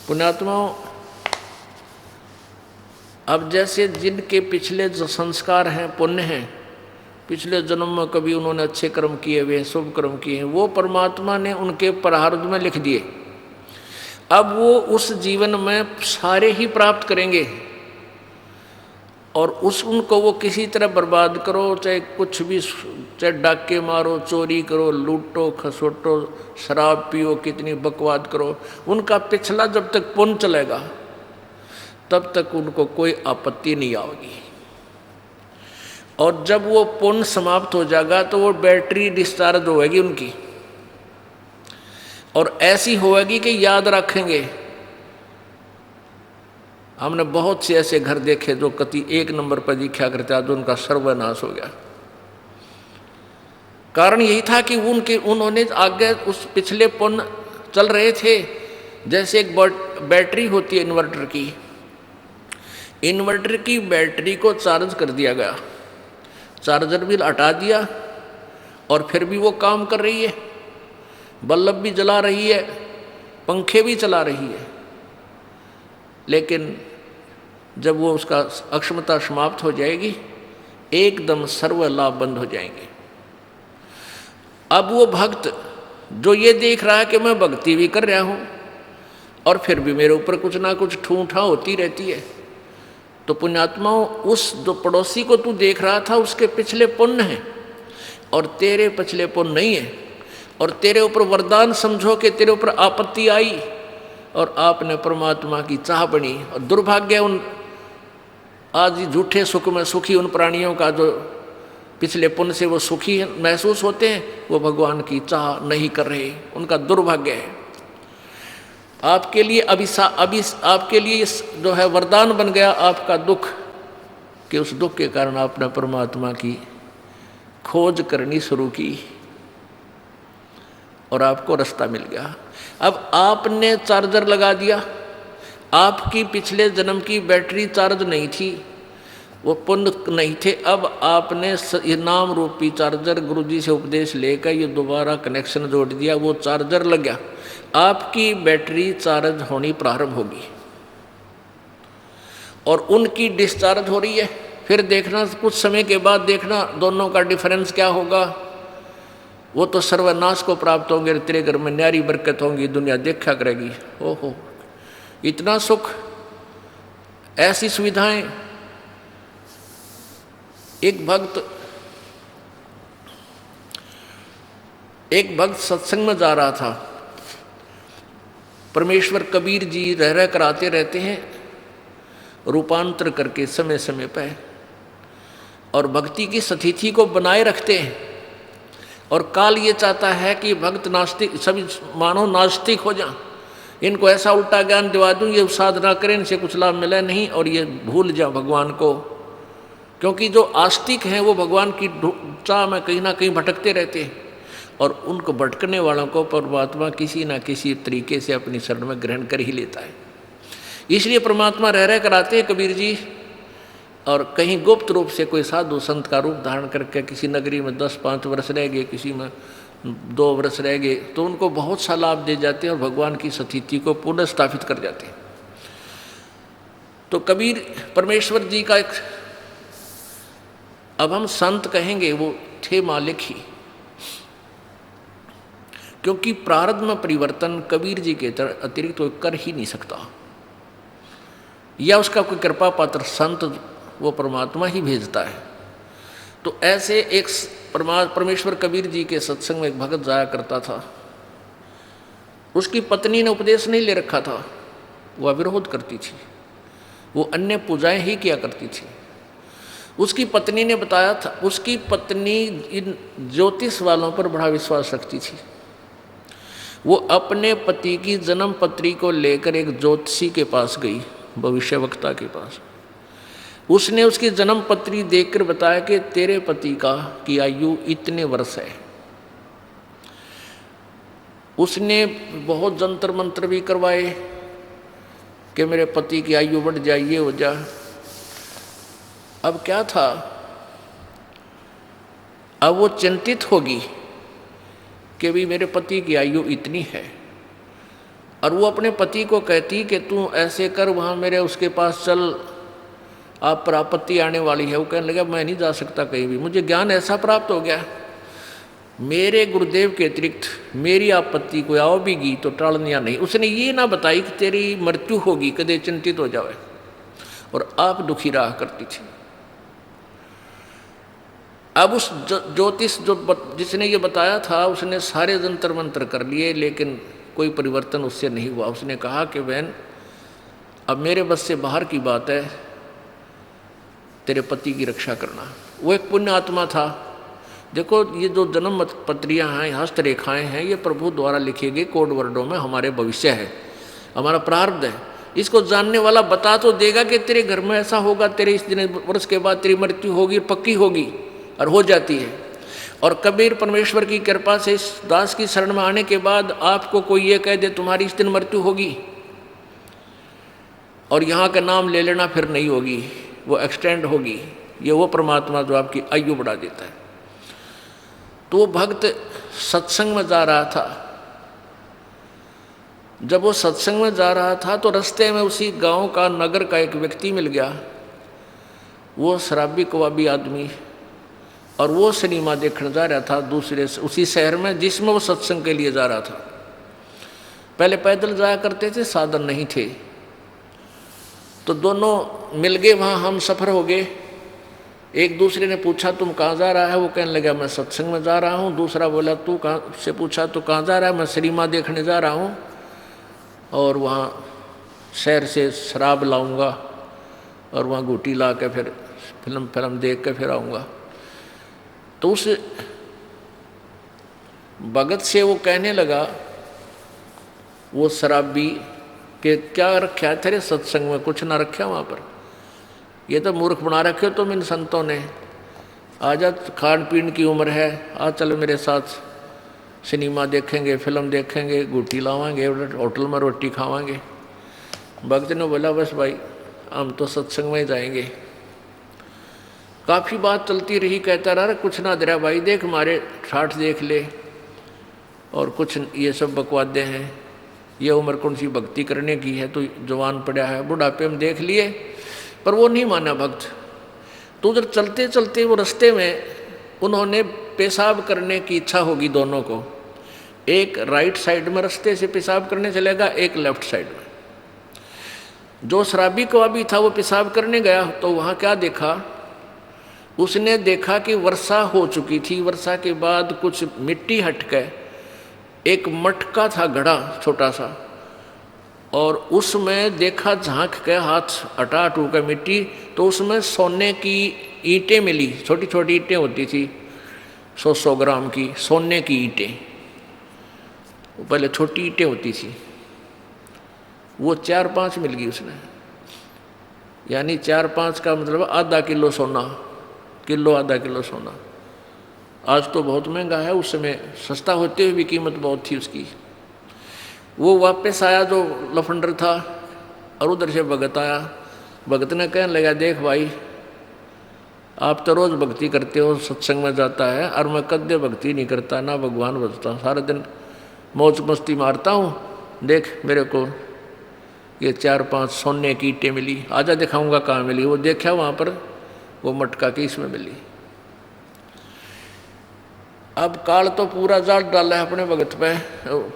पुण्यात्माओं, अब जैसे जिनके पिछले जो संस्कार हैं, पुण्य हैं, पिछले जन्म में कभी उन्होंने अच्छे कर्म किए हुए, शुभ कर्म किए हैं, वो परमात्मा ने उनके प्रारब्ध में लिख दिए। अब वो उस जीवन में सारे ही प्राप्त करेंगे, और उनको वो किसी तरह बर्बाद करो, चाहे कुछ भी, चाहे डाके मारो, चोरी करो, लूटो खसोटो, शराब पियो, कितनी बकवाद करो, उनका पिछला जब तक पुण्य चलेगा तब तक उनको कोई आपत्ति नहीं आएगी। और जब वो पुण्य समाप्त हो जाएगा तो वो बैटरी डिस्चार्ज होएगी उनकी, और ऐसी होएगी कि याद रखेंगे। हमने बहुत से ऐसे घर देखे जो कति 1 नंबर पर दिखा करते, आज उनका सर्वनाश हो गया। कारण यही था कि उन्होंने आगे उस पिछले पुण्य चल रहे थे। जैसे एक बैटरी होती है इन्वर्टर की बैटरी को चार्ज कर दिया गया, चार्जर भी हटा दिया, और फिर भी वो काम कर रही है, बल्ब भी जला रही है, पंखे भी चला रही है, लेकिन जब वो उसका अक्षमता समाप्त हो जाएगी, एकदम सर्व लाभ बंद हो जाएंगे। अब वो भक्त जो ये देख रहा है कि मैं भक्ति भी कर रहा हूँ और फिर भी मेरे ऊपर कुछ ना कुछ ठूठा होती रहती है, तो पुण्यात्माओं, उस जो पड़ोसी को तू देख रहा था उसके पिछले पुण्य हैं और तेरे पिछले पुण्य नहीं है, और तेरे ऊपर वरदान समझो कि तेरे ऊपर आपत्ति आई और आपने परमात्मा की चाह बनी। और दुर्भाग्य उन आज झूठे सुख में सुखी उन प्राणियों का जो पिछले पुण्य से वो सुखी महसूस होते हैं, वो भगवान की चाह नहीं कर रहे, उनका दुर्भाग्य है। आपके लिए अभी आपके लिए जो है वरदान बन गया आपका दुख, कि उस दुख के कारण आपने परमात्मा की खोज करनी शुरू की। और आपको रास्ता मिल गया। अब आपने चार्जर लगा दिया, आपकी पिछले जन्म की बैटरी चार्ज नहीं थी, वो पुण्य नहीं थे, अब आपने ये नाम रूपी चार्जर गुरुजी से उपदेश लेकर ये दोबारा कनेक्शन जोड़ दिया, वो चार्जर लग गया, आपकी बैटरी चार्ज होनी प्रारंभ होगी और उनकी डिस्चार्ज हो रही है। फिर देखना कुछ समय के बाद देखना दोनों का डिफरेंस क्या होगा। वो तो सर्वनाश को प्राप्त होंगे, तेरे घर में न्यारी बरकत होंगी, दुनिया देखा करेगी। ओहो, इतना सुख, ऐसी सुविधाएं। एक भक्त सत्संग में जा रहा था, परमेश्वर कबीर जी रह कर आते रहते हैं रूपांतर करके समय समय पर, और भक्ति की स्थिति को बनाए रखते हैं। और काल ये चाहता है कि भक्त नास्तिक, सभी मानव नास्तिक हो जाएं, इनको ऐसा उल्टा ज्ञान दिवा दूं, ये साधना करें, इनसे कुछ लाभ मिले नहीं, और ये भूल जाए भगवान को। क्योंकि जो आस्तिक हैं वो भगवान की चाह में कहीं ना कहीं भटकते रहते हैं, और उनको भटकने वालों को परमात्मा किसी ना किसी तरीके से अपनी शरण में ग्रहण कर ही लेता है। इसलिए परमात्मा रह कर आते हैं कबीर जी, और कहीं गुप्त रूप से कोई साधु संत का रूप धारण करके किसी नगरी में 10-5 वर्ष रह गए, किसी में 2 वर्ष रह गए, तो उनको बहुत सा लाभ दे जाते हैं और भगवान की स्थिति को पुनः स्थापित कर जाते हैं। तो कबीर परमेश्वर जी का एक, अब हम संत कहेंगे, वो थे मालिक ही, क्योंकि प्रारब्ध में परिवर्तन कबीर जी के अतिरिक्त कोई कर ही नहीं सकता, या उसका कोई कृपा पात्र संत वो परमात्मा ही भेजता है। तो ऐसे एक परमेश्वर कबीर जी के सत्संग में एक भगत जाया करता था। उसकी पत्नी ने उपदेश नहीं ले रखा था, वह विरोध करती थी, वो अन्य पूजाएं ही किया करती थी। उसकी पत्नी ने बताया था, उसकी पत्नी इन ज्योतिष वालों पर बड़ा विश्वास रखती थी। वो अपने पति की जन्म पत्री को लेकर एक ज्योतिषी के पास गई, भविष्यवक्ता के पास। उसने उसकी जन्म पत्री देखकर बताया कि तेरे पति की आयु इतने वर्ष है। उसने बहुत जंतर मंत्र भी करवाए कि मेरे पति की आयु बढ़ जाए, ये हो जाए। अब क्या था, अब वो चिंतित होगी कि भी मेरे पति की आयु इतनी है, और वो अपने पति को कहती कि तू ऐसे कर, वहाँ मेरे उसके पास चल, आप पर आपत्ति आने वाली है। वो कहने लगा मैं नहीं जा सकता कहीं भी, मुझे ज्ञान ऐसा प्राप्त हो गया, मेरे गुरुदेव के अतिरिक्त मेरी आपत्ति कोई आओ भी गई तो टालनिया नहीं। उसने ये ना बताई कि तेरी मृत्यु होगी, कदे चिंतित हो जाए, और आप दुखी रहा करती थी। अब उस ज्योतिष जिसने ये बताया था, उसने सारे जंतर मंत्र कर लिए, लेकिन कोई परिवर्तन उससे नहीं हुआ। उसने कहा कि बहन अब मेरे बस से बाहर की बात है, तेरे पति की रक्षा करना। वो एक पुण्य आत्मा था। देखो ये जो जन्म पत्रियाँ हैं, हस्तरेखाएँ हैं, ये प्रभु द्वारा लिखे गए कोड वर्डों में हमारे भविष्य है, हमारा प्रारब्ध है। इसको जानने वाला बता तो देगा कि तेरे घर में ऐसा होगा, तेरे इस दिन वर्ष के बाद तेरी मृत्यु होगी, पक्की होगी, और हो जाती है। और कबीर परमेश्वर की कृपा से इस दास की शरण में आने के बाद आपको कोई ये कह दे तुम्हारी इस दिन मृत्यु होगी, और यहाँ का नाम ले लेना फिर नहीं होगी, वो एक्सटेंड होगी। ये वो परमात्मा जो आपकी आयु बढ़ा देता है। तो वो भक्त सत्संग में जा रहा था। जब वो सत्संग में जा रहा था तो रास्ते में उसी गांव का, नगर का एक व्यक्ति मिल गया। वो शराबी कबाबी आदमी, और वो सिनेमा देखने जा रहा था दूसरे उसी शहर में जिसमें वो सत्संग के लिए जा रहा था। पहले पैदल जाया करते थे, साधन नहीं थे, तो दोनों मिल गए, वहाँ हम सफ़र हो गए। एक दूसरे ने पूछा तुम कहाँ जा रहा है, वो कहने लगा मैं सत्संग में जा रहा हूँ। दूसरा बोला तू कहाँ से, पूछा तो कहाँ जा रहा है, मैं सिनेमा देखने जा रहा हूँ, और वहाँ शहर से शराब लाऊंगा, और वहाँ घूटी ला के फिर फिल्म देख के फिर आऊँगा। तो उस भगत से वो कहने लगा, वो शराबी, कि क्या रखा है तेरे सत्संग में, कुछ ना रखा वहाँ पर, ये तो मूर्ख बना रखे हो तुम इन संतों ने, आजा खान पीन की उम्र है, आ चल मेरे साथ सिनेमा देखेंगे, फिल्म देखेंगे, गुटी लावांगे, होटल में रोटी खावांगे। भक्त ने बोला बस भाई हम तो सत्संग में जाएंगे। काफ़ी बात चलती रही, कहता रहा कुछ ना दे भाई, देख हमारे ठाठ देख ले, और कुछ ये सब बकवादे हैं, ये उम्र कौन सी भक्ति करने की है, तो जवान पड़ा है, बुढ़ापे में देख लिए। पर वो नहीं माना भक्त। तो उधर चलते चलते वो रास्ते में उन्होंने पेशाब करने की इच्छा होगी दोनों को। एक राइट साइड में रास्ते से पेशाब करने चलेगा, एक लेफ्ट साइड में। जो शराबी कवाबी था वो पेशाब करने गया तो वहाँ क्या देखा, उसने देखा कि वर्षा हो चुकी थी। वर्षा के बाद कुछ मिट्टी हटके एक मटका था घड़ा छोटा सा, और उसमें देखा झांक के हाथ हटा हटू का मिट्टी, तो उसमें सोने की ईंटें मिली। छोटी छोटी ईंटें होती थी 100-100 ग्राम की सोने की ईंटें, पहले छोटी ईंटें होती थी, वो 4-5 मिल गई उसने। यानी 4-5 का मतलब आधा किलो सोना, किलो आधा किलो सोना। आज तो बहुत महंगा है, उस समय सस्ता होते हुए भी कीमत बहुत थी उसकी। वो वापस आया जो लफंडर था, और उधर से भगत आया। भगत ने कहने लगा देख भाई आप तो रोज़ भक्ति करते हो, सत्संग में जाता है, और मैं कद्य भक्ति नहीं करता, ना भगवान भजता, सारा दिन मौज मस्ती मारता हूँ। देख मेरे को ये 4-5 सोने की ईंटें मिली, आजा दिखाऊंगा कहाँ मिली। वो देखा वहाँ पर वो मटका की इसमें मिली। अब काल तो पूरा जाल डाला है अपने भगत पे,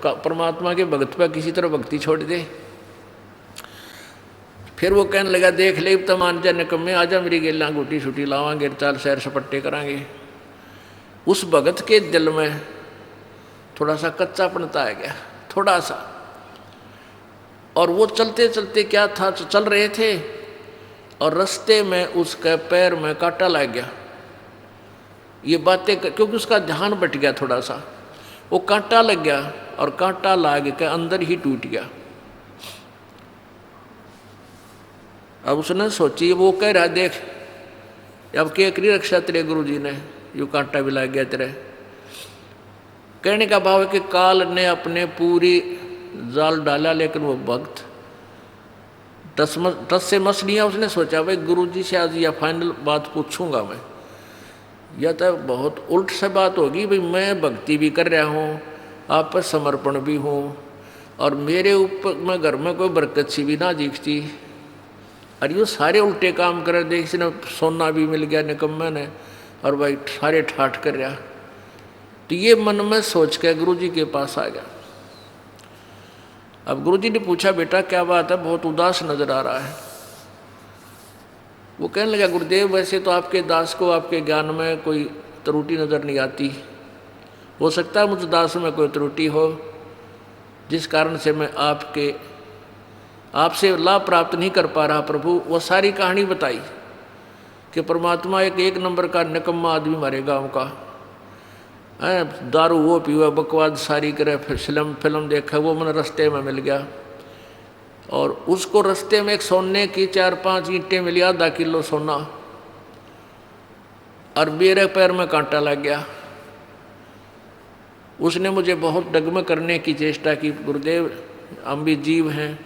परमात्मा के भगत पे किसी तरह भक्ति छोड़ दे। फिर वो कहने लगा देख ले तो मान जा निकम्मे, आजा मेरी गेला गुटी छुटी लावांगे, चाल सैर सपट्टे करांगे। उस भगत के दिल में थोड़ा सा कच्चापनता आ गया, थोड़ा सा। और वो चलते चलते क्या था, चल रहे थे और रास्ते में उसके पैर में कांटा लग गया। ये बातें क्योंकि उसका ध्यान बट गया थोड़ा सा, वो कांटा लग गया और कांटा लाग के अंदर ही टूट गया। अब उसने सोची, वो कह रहा देख अब क्या करी रक्षा तेरे गुरु जी ने, यू कांटा भी लग गया तेरे। कहने का भाव है कि काल ने अपने पूरी जाल डाला, लेकिन वो भक्त 10 से मस लिया। उसने सोचा भाई गुरु जी से आज यह फाइनल बात पूछूंगा मैं, यह तो बहुत उल्ट से बात होगी भाई, मैं भक्ति भी कर रहा हूँ, आप पर समर्पण भी हूँ, और मेरे ऊपर मैं घर में कोई बरकत सी भी ना दिखती, और ये सारे उल्टे काम कर रहे। देख इसने सोना भी मिल गया निकम्मे ने, और भाई सारे ठाठ कर रहा। तो ये मन में सोच के गुरु जी के पास आ गया। अब गुरु जी ने पूछा बेटा क्या बात है, बहुत उदास नजर आ रहा है। वो कहने लगा गुरुदेव वैसे तो आपके दास को आपके ज्ञान में कोई त्रुटि नज़र नहीं आती, हो सकता है मुझ दास में कोई त्रुटि हो जिस कारण से मैं आपसे लाभ प्राप्त नहीं कर पा रहा। प्रभु वो सारी कहानी बताई कि परमात्मा एक नंबर का निकम्मा आदमी हमारे गांव का है, दारू वो पीवा, बकवाद सारी करे, फिल्म देखा, वो मैंने रास्ते में मिल गया, और उसको रास्ते में एक सोने की 4-5 ईंटें मिली, आधा किलो सोना, और मेरे पैर में कांटा लग गया। उसने मुझे बहुत डगमग करने की चेष्टा की, गुरुदेव हम भी जीव हैं,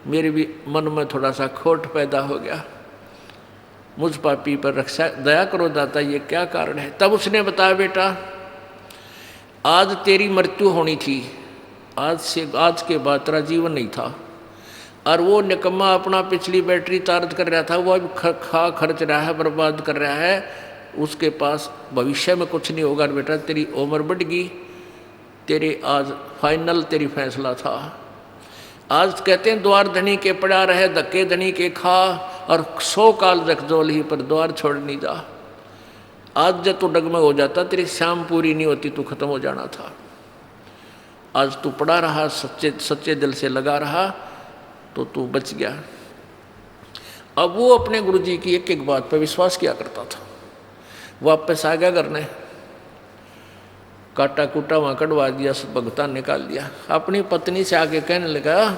मेरे भी मन में थोड़ा सा खोट पैदा हो गया, मुझ पापी पर रक्षा दया करो दाता, ये क्या कारण है। तब उसने बताया बेटा आज तेरी मृत्यु होनी थी, आज के बाद तेरा जीवन नहीं था, और वो निकम्मा अपना पिछली बैटरी चार्ज कर रहा था, वो अब खर्च रहा है, बर्बाद कर रहा है, उसके पास भविष्य में कुछ नहीं होगा। बेटा तेरी उम्र बढ़ गई, तेरे आज फाइनल तेरी फैसला था। आज कहते हैं द्वार धनी के पड़ा रहे, धक्के धनी के खा, और 100 काल जगजोल ही पर द्वार छोड़ नहीं जा। आज जब तू डगमग हो जाता, तेरी शाम पूरी नहीं होती, तू खत्म हो जाना था। आज तू पड़ा रहा, सच्चे दिल से लगा रहा, तो तू बच गया। अब वो अपने गुरुजी की एक एक बात पर विश्वास किया करता था। वापस आ गया घर ने, काटा कूटा वहाँ कटवा दिया, भगतान निकाल दिया। अपनी पत्नी से आके कहने लगा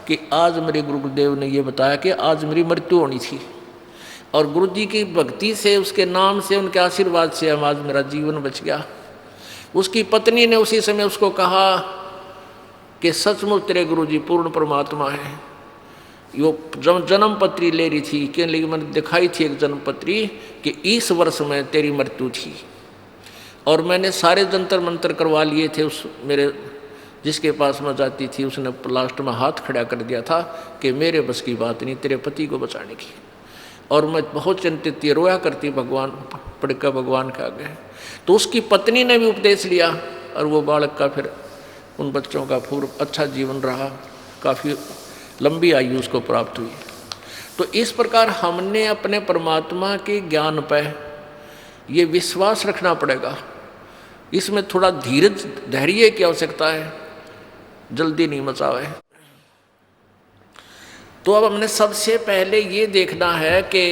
कि आज मेरे गुरुदेव ने ये बताया कि आज मेरी मृत्यु होनी थी, और गुरुजी की भक्ति से, उसके नाम से, उनके आशीर्वाद से आज मेरा जीवन बच गया। उसकी पत्नी ने उसी समय उसको कहा कि सचमुच तेरे गुरुजी पूर्ण परमात्मा है। यो जन्म पत्री ले रही थी कि लेकिन मैंने दिखाई थी एक जन्म पत्री कि इस वर्ष में तेरी मृत्यु थी, और मैंने सारे जंतर मंतर करवा लिए थे। उस मेरे जिसके पास मैं जाती थी उसने लास्ट में हाथ खड़ा कर दिया था कि मेरे बस की बात नहीं तेरे पति को बचाने की। और मैं बहुत चिंतित थी, रोया करती भगवान पड़का भगवान के आगे। तो उसकी पत्नी ने भी उपदेश लिया और वो बालक का फिर उन बच्चों का पूर्व अच्छा जीवन रहा, काफ़ी लंबी आयु उसको प्राप्त हुई। तो इस प्रकार हमने अपने परमात्मा के ज्ञान पर ये विश्वास रखना पड़ेगा। इसमें थोड़ा धीरज धैर्य की आवश्यकता है, जल्दी नहीं मचावे। तो अब हमने सबसे पहले ये देखना है कि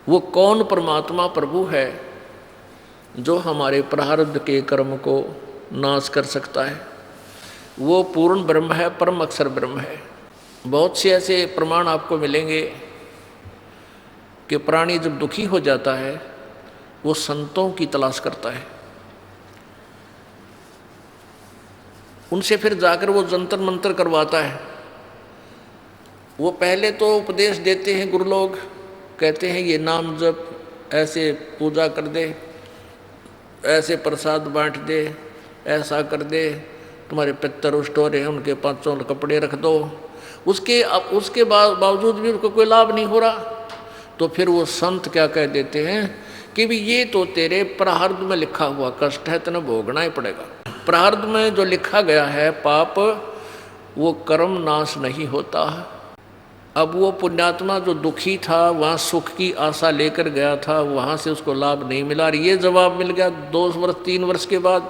वो कौन परमात्मा प्रभु है जो हमारे प्रारब्ध के कर्म को नाश कर सकता है। वो पूर्ण ब्रह्म है, परम अक्षर ब्रह्म है। बहुत से ऐसे प्रमाण आपको मिलेंगे कि प्राणी जब दुखी हो जाता है वो संतों की तलाश करता है, उनसे फिर जाकर वो जंतर मंतर करवाता है। वो पहले तो उपदेश देते हैं, गुरु लोग कहते हैं ये नाम जप, ऐसे पूजा कर दे, ऐसे प्रसाद बांट दे, ऐसा कर दे, तुम्हारे पितर रुष्ट हो रहे हैं उनके 5 कपड़े रख दो। उसके बावजूद भी उसको कोई लाभ नहीं हो रहा। तो फिर वो संत क्या कह देते हैं कि भी ये तो तेरे प्रारब्ध में लिखा हुआ कष्ट है, तेने भोगना ही पड़ेगा। प्रारब्ध में जो लिखा गया है पाप, वो कर्म नाश नहीं होता। अब वो पुण्यात्मा जो दुखी था, वहाँ सुख की आशा लेकर गया था, वहाँ से उसको लाभ नहीं मिला। और ये जवाब मिल गया 2 वर्ष 3 वर्ष के बाद,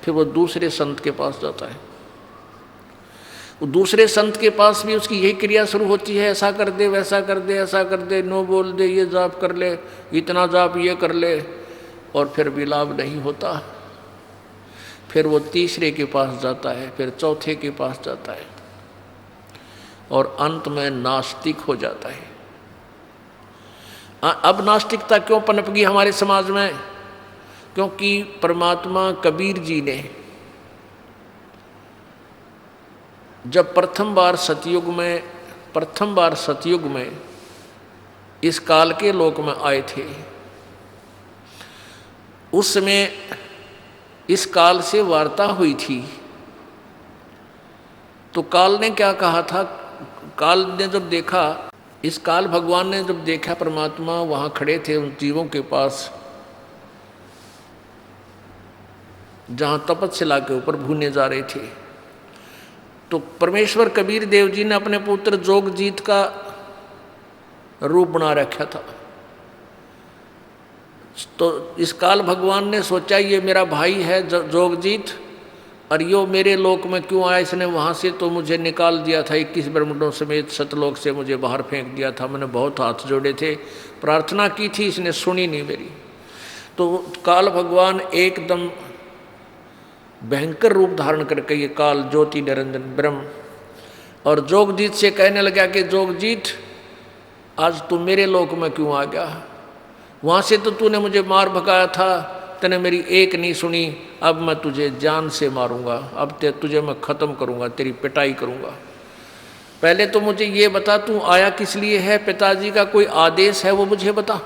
फिर वो दूसरे संत के पास जाता है। वो दूसरे संत के पास भी उसकी यही क्रिया शुरू होती है, ऐसा कर दे, वैसा कर दे, ऐसा कर दे, नो बोल दे, ये जाप कर ले, इतना जाप ये कर ले, और फिर भी लाभ नहीं होता। फिर वो तीसरे के पास जाता है, फिर चौथे के पास जाता है, और अंत में नास्तिक हो जाता है। अब नास्तिकता क्यों पनप गई हमारे समाज में? क्योंकि परमात्मा कबीर जी ने जब प्रथम बार सतयुग में इस काल के लोक में आए थे, उस समय इस काल से वार्ता हुई थी। तो काल ने क्या कहा था? काल ने जब देखा, इस काल भगवान ने जब देखा परमात्मा वहाँ खड़े थे उन जीवों के पास जहाँ तपस्या के ऊपर भूने जा रहे थे, तो परमेश्वर कबीर देव जी ने अपने पुत्र जोगजीत का रूप बना रखा था। तो इस काल भगवान ने सोचा ये मेरा भाई है जोगजीत, और यो मेरे लोक में क्यों आया? इसने वहाँ से तो मुझे निकाल दिया था, 21 ब्रह्मांडों समेत सतलोक से मुझे बाहर फेंक दिया था। मैंने बहुत हाथ जोड़े थे, प्रार्थना की थी, इसने सुनी नहीं मेरी। तो काल भगवान एकदम भयंकर रूप धारण करके ये काल ज्योति निरंजन ब्रह्म और जोगजीत से कहने लगा कि जोगजीत आज तू मेरे लोक में क्यों आ गया? वहाँ से तो तूने मुझे मार भगाया था, तूने मेरी एक नहीं सुनी, अब मैं तुझे जान से मारूंगा, अब तुझे मैं ख़त्म करूंगा, तेरी पिटाई करूंगा। पहले तो मुझे ये बता तू आया किस लिए है? पिताजी का कोई आदेश है वो मुझे बता,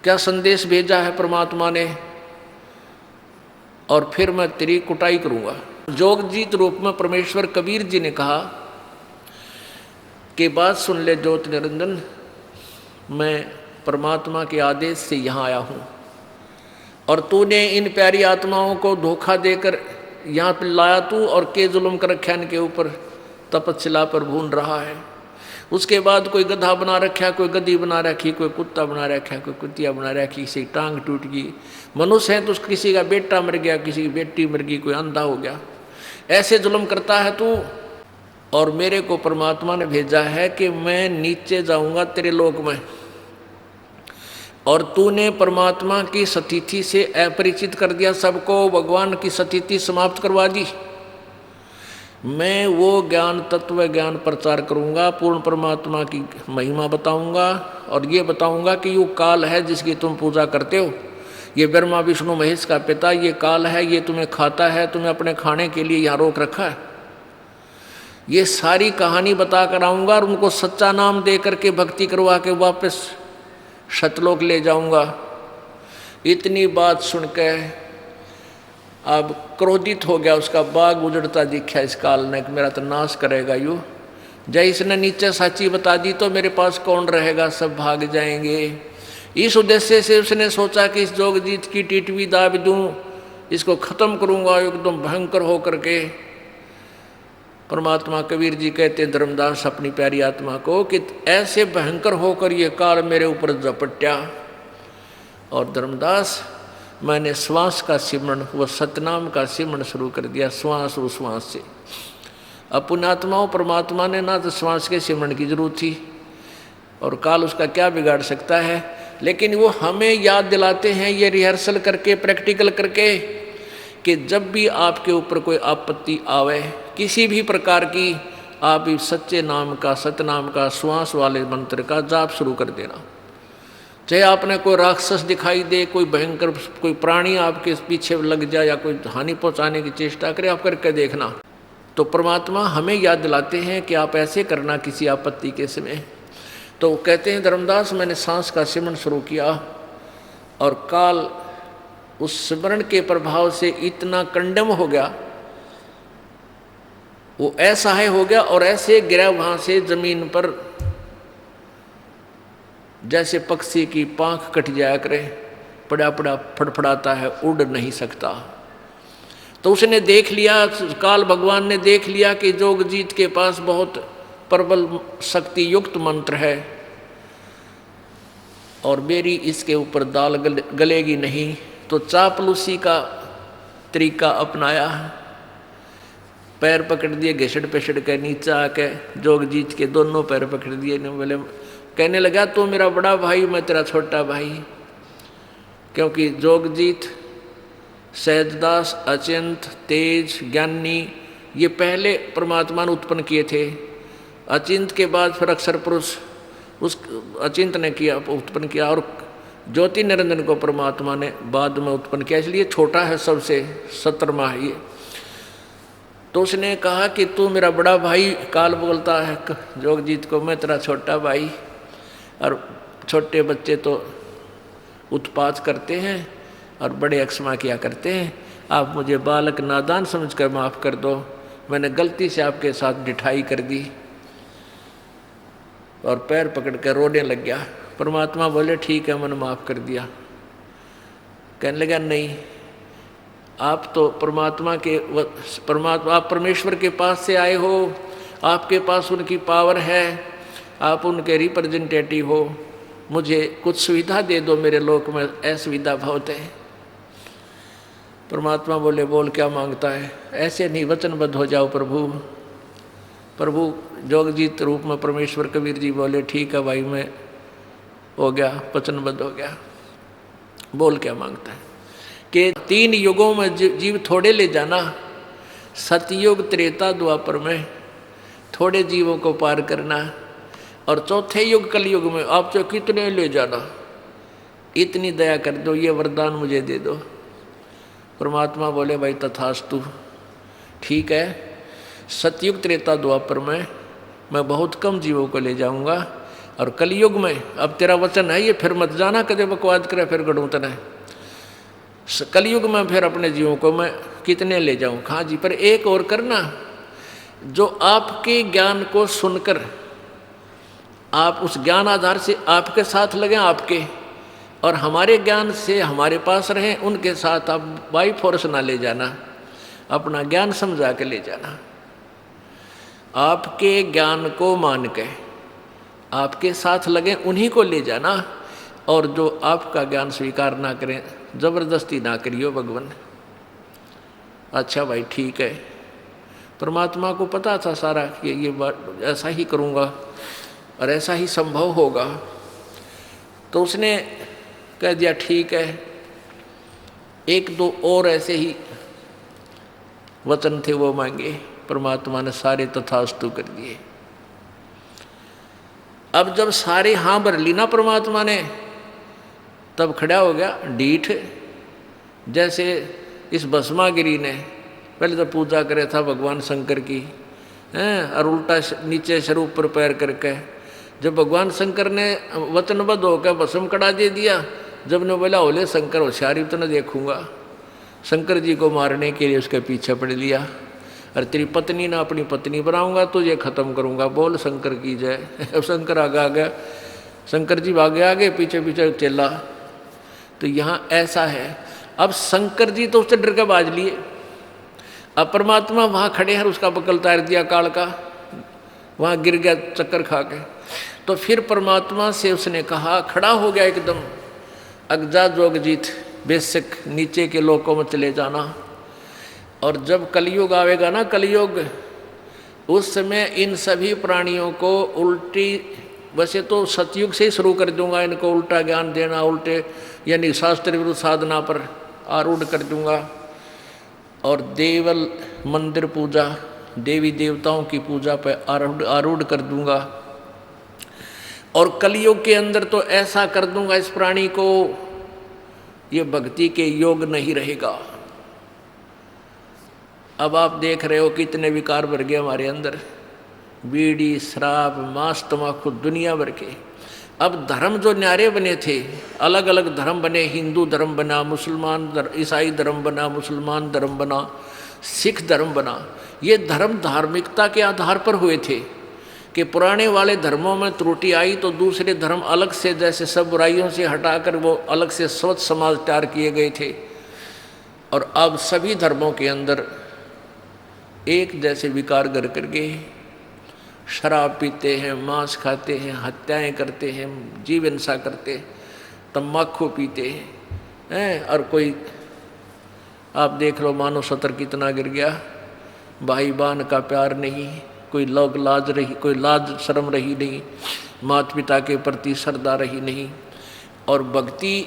क्या संदेश भेजा है परमात्मा ने, और फिर मैं तेरी कुटाई करूंगा। जोगजीत रूप में परमेश्वर कबीर जी ने कहा कि बात सुन ले ज्योति निरंजन, मैं परमात्मा के आदेश से यहाँ आया हूँ, और तूने इन प्यारी आत्माओं को धोखा देकर यहाँ पर लाया तू, और के जुल्म कर रखा इनके ऊपर, तपस्या पर भून रहा है। उसके बाद कोई गधा बना रखा, कोई गधी बना रखी, कोई कुत्ता बना रखा, कोई कुतिया बना रखी, किसी की टांग टूट गई। मनुष्य है तो किसी का बेटा मर गया, किसी की बेटी मर गई, कोई अंधा हो गया। ऐसे जुल्म करता है तू, और मेरे को परमात्मा ने भेजा है कि मैं नीचे जाऊंगा तेरे लोक में, और तूने परमात्मा की स्थिति से अपरिचित कर दिया सबको, भगवान की स्थिति समाप्त करवा दी। मैं वो ज्ञान तत्व ज्ञान प्रचार करूंगा, पूर्ण परमात्मा की महिमा बताऊंगा और ये बताऊंगा कि ये काल है जिसकी तुम पूजा करते हो, ये ब्रह्मा विष्णु महेश का पिता ये काल है, ये तुम्हें खाता है, तुम्हें अपने खाने के लिए यहाँ रोक रखा है। ये सारी कहानी बता कर आऊँगा और उनको सच्चा नाम दे करके भक्ति करवा के वापस सतलोक ले जाऊँगा। इतनी बात सुन के अब क्रोधित हो गया, उसका बाग उजड़ता दिखा इस काल ने, मेरा तो नाश करेगा यूँ। जय इसने नीचे साची बता दी तो मेरे पास कौन रहेगा, सब भाग जाएंगे। इस उद्देश्य से उसने सोचा कि इस जोगजीत की टिटवी दाब दूं, इसको खत्म करूंगा एकदम भयंकर हो करके। परमात्मा कबीर जी कहते धर्मदास अपनी प्यारी आत्मा को कि ऐसे भयंकर होकर ये काल मेरे ऊपर झपट्या। और धर्मदास मैंने श्वास का सिमरण, वो सतनाम का सिमरण शुरू कर दिया, श्वास उश्वास से। अब पुण्यात्माओं परमात्मा ने ना तो श्वास के सिमरण की जरूरत थी और काल उसका क्या बिगाड़ सकता है, लेकिन वो हमें याद दिलाते हैं ये रिहर्सल करके प्रैक्टिकल करके कि जब भी आपके ऊपर कोई आपत्ति आवे किसी भी प्रकार की, आप इस सच्चे नाम का सतनाम का श्वास वाले मंत्र का जाप शुरू कर देना। चाहे आपने कोई राक्षस दिखाई दे, कोई भयंकर कोई प्राणी आपके पीछे लग जाए या कोई हानि पहुंचाने की चेष्टा करे, आप करके देखना। तो परमात्मा हमें याद दिलाते हैं कि आप ऐसे करना किसी आपत्ति के समय। तो कहते हैं धर्मदास मैंने सांस का सिमरण शुरू किया और काल उस सिमरण के प्रभाव से इतना कंडम हो गया, वो असहाय हो गया और ऐसे गिरा वहाँ से जमीन पर जैसे पक्षी की पांख कट जाया करे, पड़ा पड़ा फड़फड़ाता है, उड़ नहीं सकता। तो उसने देख लिया, काल भगवान ने देख लिया कि जोगजीत के पास बहुत प्रबल शक्ति युक्त मंत्र है और मेरी इसके ऊपर दाल गलेगी नहीं। तो चापलूसी का तरीका अपनाया, पैर पकड़ दिए, घिसड़ पिसड़ के नीचे आके जोगजीत के दोनों पैर पकड़ दिए। बोले कहने लगा तू मेरा बड़ा भाई, मैं तेरा छोटा भाई। क्योंकि जोगजीत, सहजदास, अचिंत, तेज, ज्ञानी ये पहले परमात्मा ने उत्पन्न किए थे। अचिंत के बाद फिर अक्षर पुरुष उस अचिंत ने किया, उत्पन्न किया, और ज्योति निरंजन को परमात्मा ने बाद में उत्पन्न किया, इसलिए छोटा है सबसे, 17वां है ये। तो उसने कहा कि तू मेरा बड़ा भाई, काल बोलता है जोगजीत को, मैं तेरा छोटा भाई। और छोटे बच्चे तो उत्पात करते हैं और बड़े अक्षमा किया करते हैं, आप मुझे बालक नादान समझकर माफ़ कर दो, मैंने गलती से आपके साथ ढिठाई कर दी। और पैर पकड़ कर रोने लग गया। परमात्मा बोले ठीक है, मैंने माफ़ कर दिया। कहने लगा नहीं, आप तो परमात्मा आप परमेश्वर के पास से आए हो, आपके पास उनकी पावर है, आप उनके रिप्रेजेंटेटिव हो, मुझे कुछ सुविधा दे दो, मेरे लोक में असुविधा बहुत है। परमात्मा बोले बोल क्या मांगता है, ऐसे नहीं वचनबद्ध हो जाओ प्रभु। प्रभु जोगजीत रूप में परमेश्वर कबीर जी बोले ठीक है भाई, मैं हो गया, वचनबद्ध हो गया। बोल क्या मांगता है कि 3 युगों में जीव थोड़े ले जाना, सतयुग त्रेता द्वापर में थोड़े जीवों को पार करना, और चौथे युग कलयुग में आप जो कितने ले जाना, इतनी दया कर दो, ये वरदान मुझे दे दो। परमात्मा बोले भाई तथास्तु, ठीक है, सतयुग त्रेता द्वापर में मैं बहुत कम जीवों को ले जाऊंगा, और कलयुग में अब तेरा वचन है ये, फिर मत जाना कदे बकवाद करे फिर गढ़ूं तना। कलयुग में फिर अपने जीवों को मैं कितने ले जाऊं। हाँ जी, पर एक और करना, जो आपके ज्ञान को सुनकर आप उस ज्ञान आधार से आपके साथ लगें आपके, और हमारे ज्ञान से हमारे पास रहें, उनके साथ आप बाई फोर्स ना ले जाना, अपना ज्ञान समझा के ले जाना। आपके ज्ञान को मान के आपके साथ लगें, उन्हीं को ले जाना, और जो आपका ज्ञान स्वीकार ना करें, जबरदस्ती ना करियो भगवान। अच्छा भाई ठीक है, परमात्मा को पता था सारा कि ये बात ऐसा ही करूँगा और ऐसा ही संभव होगा। तो उसने कह दिया ठीक है, 1-2 और ऐसे ही वचन थे वो मांगे, परमात्मा ने सारे तथास्तु कर दिए। अब जब सारे हाँ भर ली ना परमात्मा ने, तब खड़ा हो गया डीठ। जैसे इस भस्मागिरी ने पहले तो पूजा करे था भगवान शंकर की, और उल्टा नीचे सर ऊपर पैर करके, जब भगवान शंकर ने वचनबद्ध होकर भस्म कड़ा दे दिया, जब ने बोला बोले शंकर होशियारी तो न देखूंगा, शंकर जी को मारने के लिए उसके पीछे पड़ लिया। और तेरी पत्नी ना अपनी पत्नी बनाऊंगा, तुझे खत्म करूंगा, बोल शंकर की जय। अब शंकर आगे आ गया, शंकर जी आगे आगे पीछे पीछे चला। तो यहाँ ऐसा है, अब शंकर जी तो उससे डर के बाज लिए, अब परमात्मा वहाँ खड़े हैं, उसका बकल तार दिया काल का, वहाँ गिर गया चक्कर खा के। तो फिर परमात्मा से उसने कहा, खड़ा हो गया एकदम, अगजा जोगजीत, बेशक नीचे के लोकों में चले जाना। और जब कलयुग आवेगा ना, कलयुग, उस समय इन सभी प्राणियों को उल्टी, वैसे तो सतयुग से ही शुरू कर दूंगा इनको उल्टा ज्ञान देना, उल्टे यानी शास्त्र विरुद्ध साधना पर आरूढ़ कर दूंगा, और देवल मंदिर पूजा, देवी देवताओं की पूजा पर आरूढ़ कर दूंगा। और कलयुग के अंदर तो ऐसा कर दूंगा इस प्राणी को, ये भक्ति के योग नहीं रहेगा। अब आप देख रहे हो कितने विकार भर गए हमारे अंदर, बीड़ी, शराब, मांस, तम्बाकू, दुनिया भर के। अब धर्म जो न्यारे बने थे, अलग अलग धर्म बने, हिंदू धर्म बना, मुसलमान ईसाई धर्म बना, मुसलमान धर्म बना, सिख धर्म बना। ये धर्म धार्मिकता के आधार पर हुए थे कि पुराने वाले धर्मों में त्रुटि आई तो दूसरे धर्म अलग से, जैसे सब बुराइयों से हटाकर वो अलग से स्वच्छ समाज तैयार किए गए थे। और अब सभी धर्मों के अंदर एक जैसे विकार घर कर गए, शराब पीते हैं, मांस खाते हैं, हत्याएं करते हैं, जीव हिंसा करते हैं, तम्बाकू पीते हैं, और कोई आप देख लो मानव सतर कितना गिर गया, भाई बहन का प्यार नहीं, कोई लोग लाज रही, कोई लाज शर्म रही नहीं, माता पिता के प्रति श्रद्धा रही नहीं, और भक्ति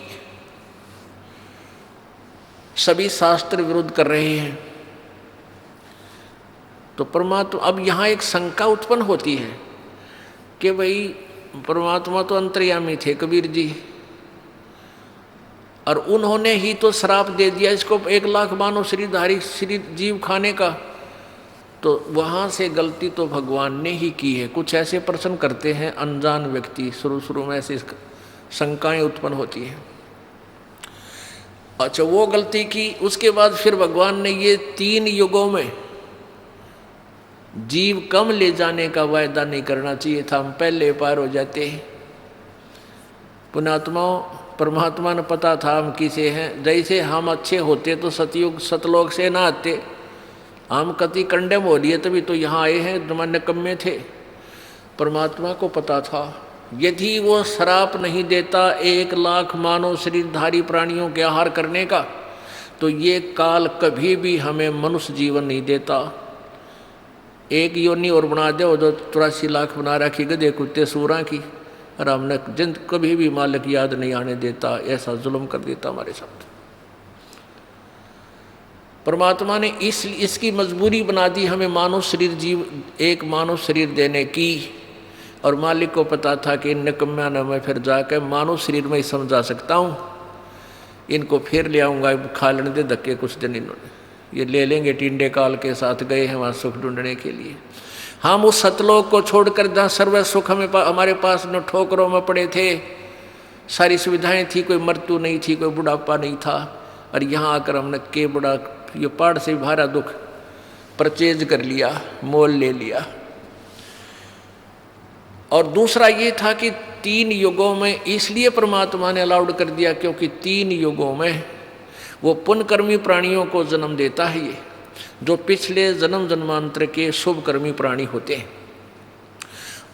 सभी शास्त्र विरुद्ध कर रहे हैं। तो परमात्मा, अब यहाँ एक शंका उत्पन्न होती है कि भाई परमात्मा तो अंतर्यामी थे कबीर जी, और उन्होंने ही तो श्राप दे दिया इसको 1 लाख मानव शरीरधारी शरीर जीव खाने का, तो वहाँ से गलती तो भगवान ने ही की है। कुछ ऐसे प्रश्न करते हैं अनजान व्यक्ति, शुरू में ऐसे शंकाएं उत्पन्न होती हैं। अच्छा, वो गलती की, उसके बाद फिर भगवान ने ये 3 युगों में जीव कम ले जाने का वायदा नहीं करना चाहिए था, हम पहले पार हो जाते। पुण्यात्माओं, परमात्मा ने पता था हम किसे हैं, जैसे हम अच्छे होते तो सतयुग सतलोक से ना आते, हम कति कंडेम हो लिए तभी तो यहाँ आए हैं, जमाने कम में थे। परमात्मा को पता था यदि वो श्राप नहीं देता 1 लाख मानव शरीरधारी प्राणियों के आहार करने का, तो ये काल कभी भी हमें मनुष्य जीवन नहीं देता। एक योनि और बना दे, जो 83 लाख बना रखी गधे कुत्ते सूरा की, और हमने जिंद कभी भी मालिक याद नहीं आने देता, ऐसा जुल्म कर देता हमारे साथ। परमात्मा ने इसकी मजबूरी बना दी हमें मानव शरीर जीव, एक मानव शरीर देने की, और मालिक को पता था कि इन निकम्या ने मैं फिर जाकर मानव शरीर में ही समझा सकता हूँ, इनको फिर ले आऊँगा, खा लेने दे धक्के कुछ दिन, इन्होंने ये ले लेंगे, टिंडे काल के साथ गए हैं वहाँ सुख ढूंढने के लिए। हम उस सतलोक को छोड़कर जहाँ सर्व सुख हमारे पास न ठोकरों में पड़े थे, सारी सुविधाएं थी, कोई मृत्यु नहीं थी, कोई बुढ़ापा नहीं था, और यहाँ आकर हमने के बड़ा ये पहाड़ से भारा दुख परचेज कर लिया, मोल ले लिया। और दूसरा ये था कि 3 युगों में इसलिए परमात्मा ने अलाउड कर दिया क्योंकि 3 युगों में वो पुण्यकर्मी प्राणियों को जन्म देता है, ये जो पिछले जन्म जन्मांतर के शुभ कर्मी प्राणी होते हैं,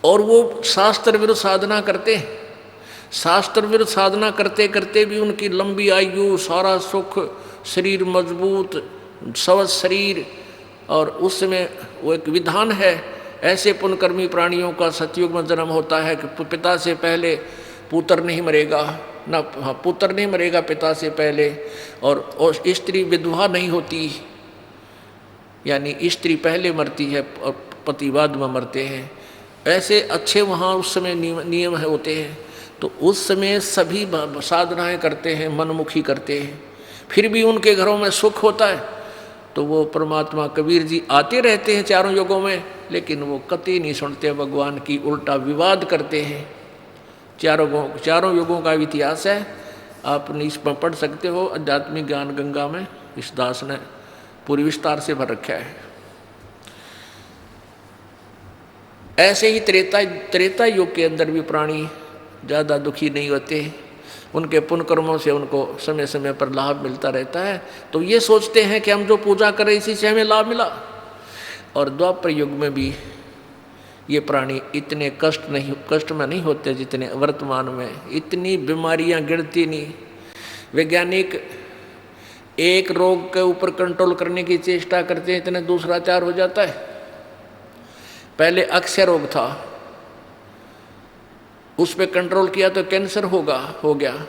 और वो शास्त्र विरुद्ध साधना करते हैं। शास्त्र विरुद्ध साधना करते करते भी उनकी लंबी आयु, सारा सुख, शरीर मजबूत, स्वस्थ शरीर, और उसमें वो एक विधान है, ऐसे पुण्यकर्मी प्राणियों का सतयुग में जन्म होता है कि पिता से पहले पुत्र नहीं मरेगा, ना पुत्र नहीं मरेगा पिता से पहले, और स्त्री विधवा नहीं होती, यानी स्त्री पहले मरती है और पति बाद में मरते हैं। ऐसे अच्छे वहाँ उस समय नियम होते हैं। तो उस समय सभी साधनाएं करते हैं, मनमुखी करते हैं, फिर भी उनके घरों में सुख होता है। तो वो परमात्मा कबीर जी आते रहते हैं चारों युगों में, लेकिन वो कतई नहीं सुनते भगवान की, उल्टा विवाद करते हैं। चारों युगों का इतिहास है, आप इस पर पढ़ सकते हो। आध्यात्मिक ज्ञान गंगा में इस दास ने पूरी विस्तार से भर रखा है। ऐसे ही त्रेता युग के अंदर भी प्राणी ज़्यादा दुखी नहीं होते, उनके पुण्य कर्मों से उनको समय समय पर लाभ मिलता रहता है। तो ये सोचते हैं कि हम जो पूजा करें इसी से हमें लाभ मिला। और द्वापर युग में भी ये प्राणी इतने कष्ट में नहीं होते जितने वर्तमान में। इतनी बीमारियां गिरती नहीं। वैज्ञानिक एक रोग के ऊपर कंट्रोल करने की चेष्टा करते हैं, इतने दूसरा चार हो जाता है। पहले अक्षय रोग था, उस पर कंट्रोल किया तो कैंसर हो गया।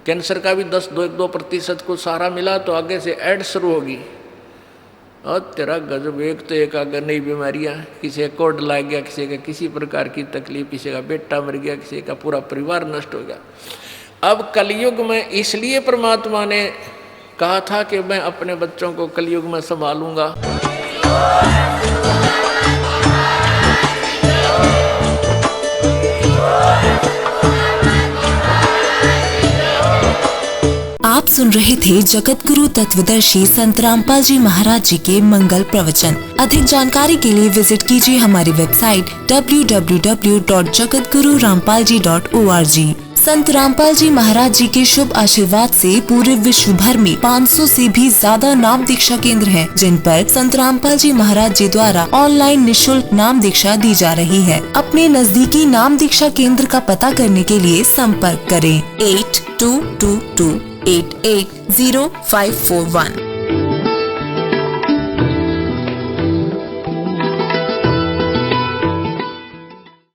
कैंसर का भी 2% को सहारा मिला, तो आगे से एड्स शुरू होगी। और तेरा गजब, एक तो एक आगे नई बीमारियां, किसी का कोड लग गया, किसी का किसी प्रकार की तकलीफ, किसी का बेटा मर गया, किसी का पूरा परिवार नष्ट हो गया। अब कलयुग में इसलिए परमात्मा ने कहा था कि मैं अपने बच्चों को कलयुग में संभालूंगा। आप सुन रहे थे जगत गुरु तत्वदर्शी संत रामपाल जी महाराज जी के मंगल प्रवचन। अधिक जानकारी के लिए विजिट कीजिए हमारी वेबसाइट www.jagatgururampalji.org। संत रामपाल जी महाराज जी के शुभ आशीर्वाद से पूरे विश्व भर में 500 से भी ज्यादा नाम दीक्षा केंद्र हैं, जिन पर संत रामपाल जी महाराज जी द्वारा ऑनलाइन निःशुल्क नाम दीक्षा दी जा रही है। अपने नजदीकी नाम दीक्षा केंद्र का पता करने के लिए संपर्क करें 8222880541।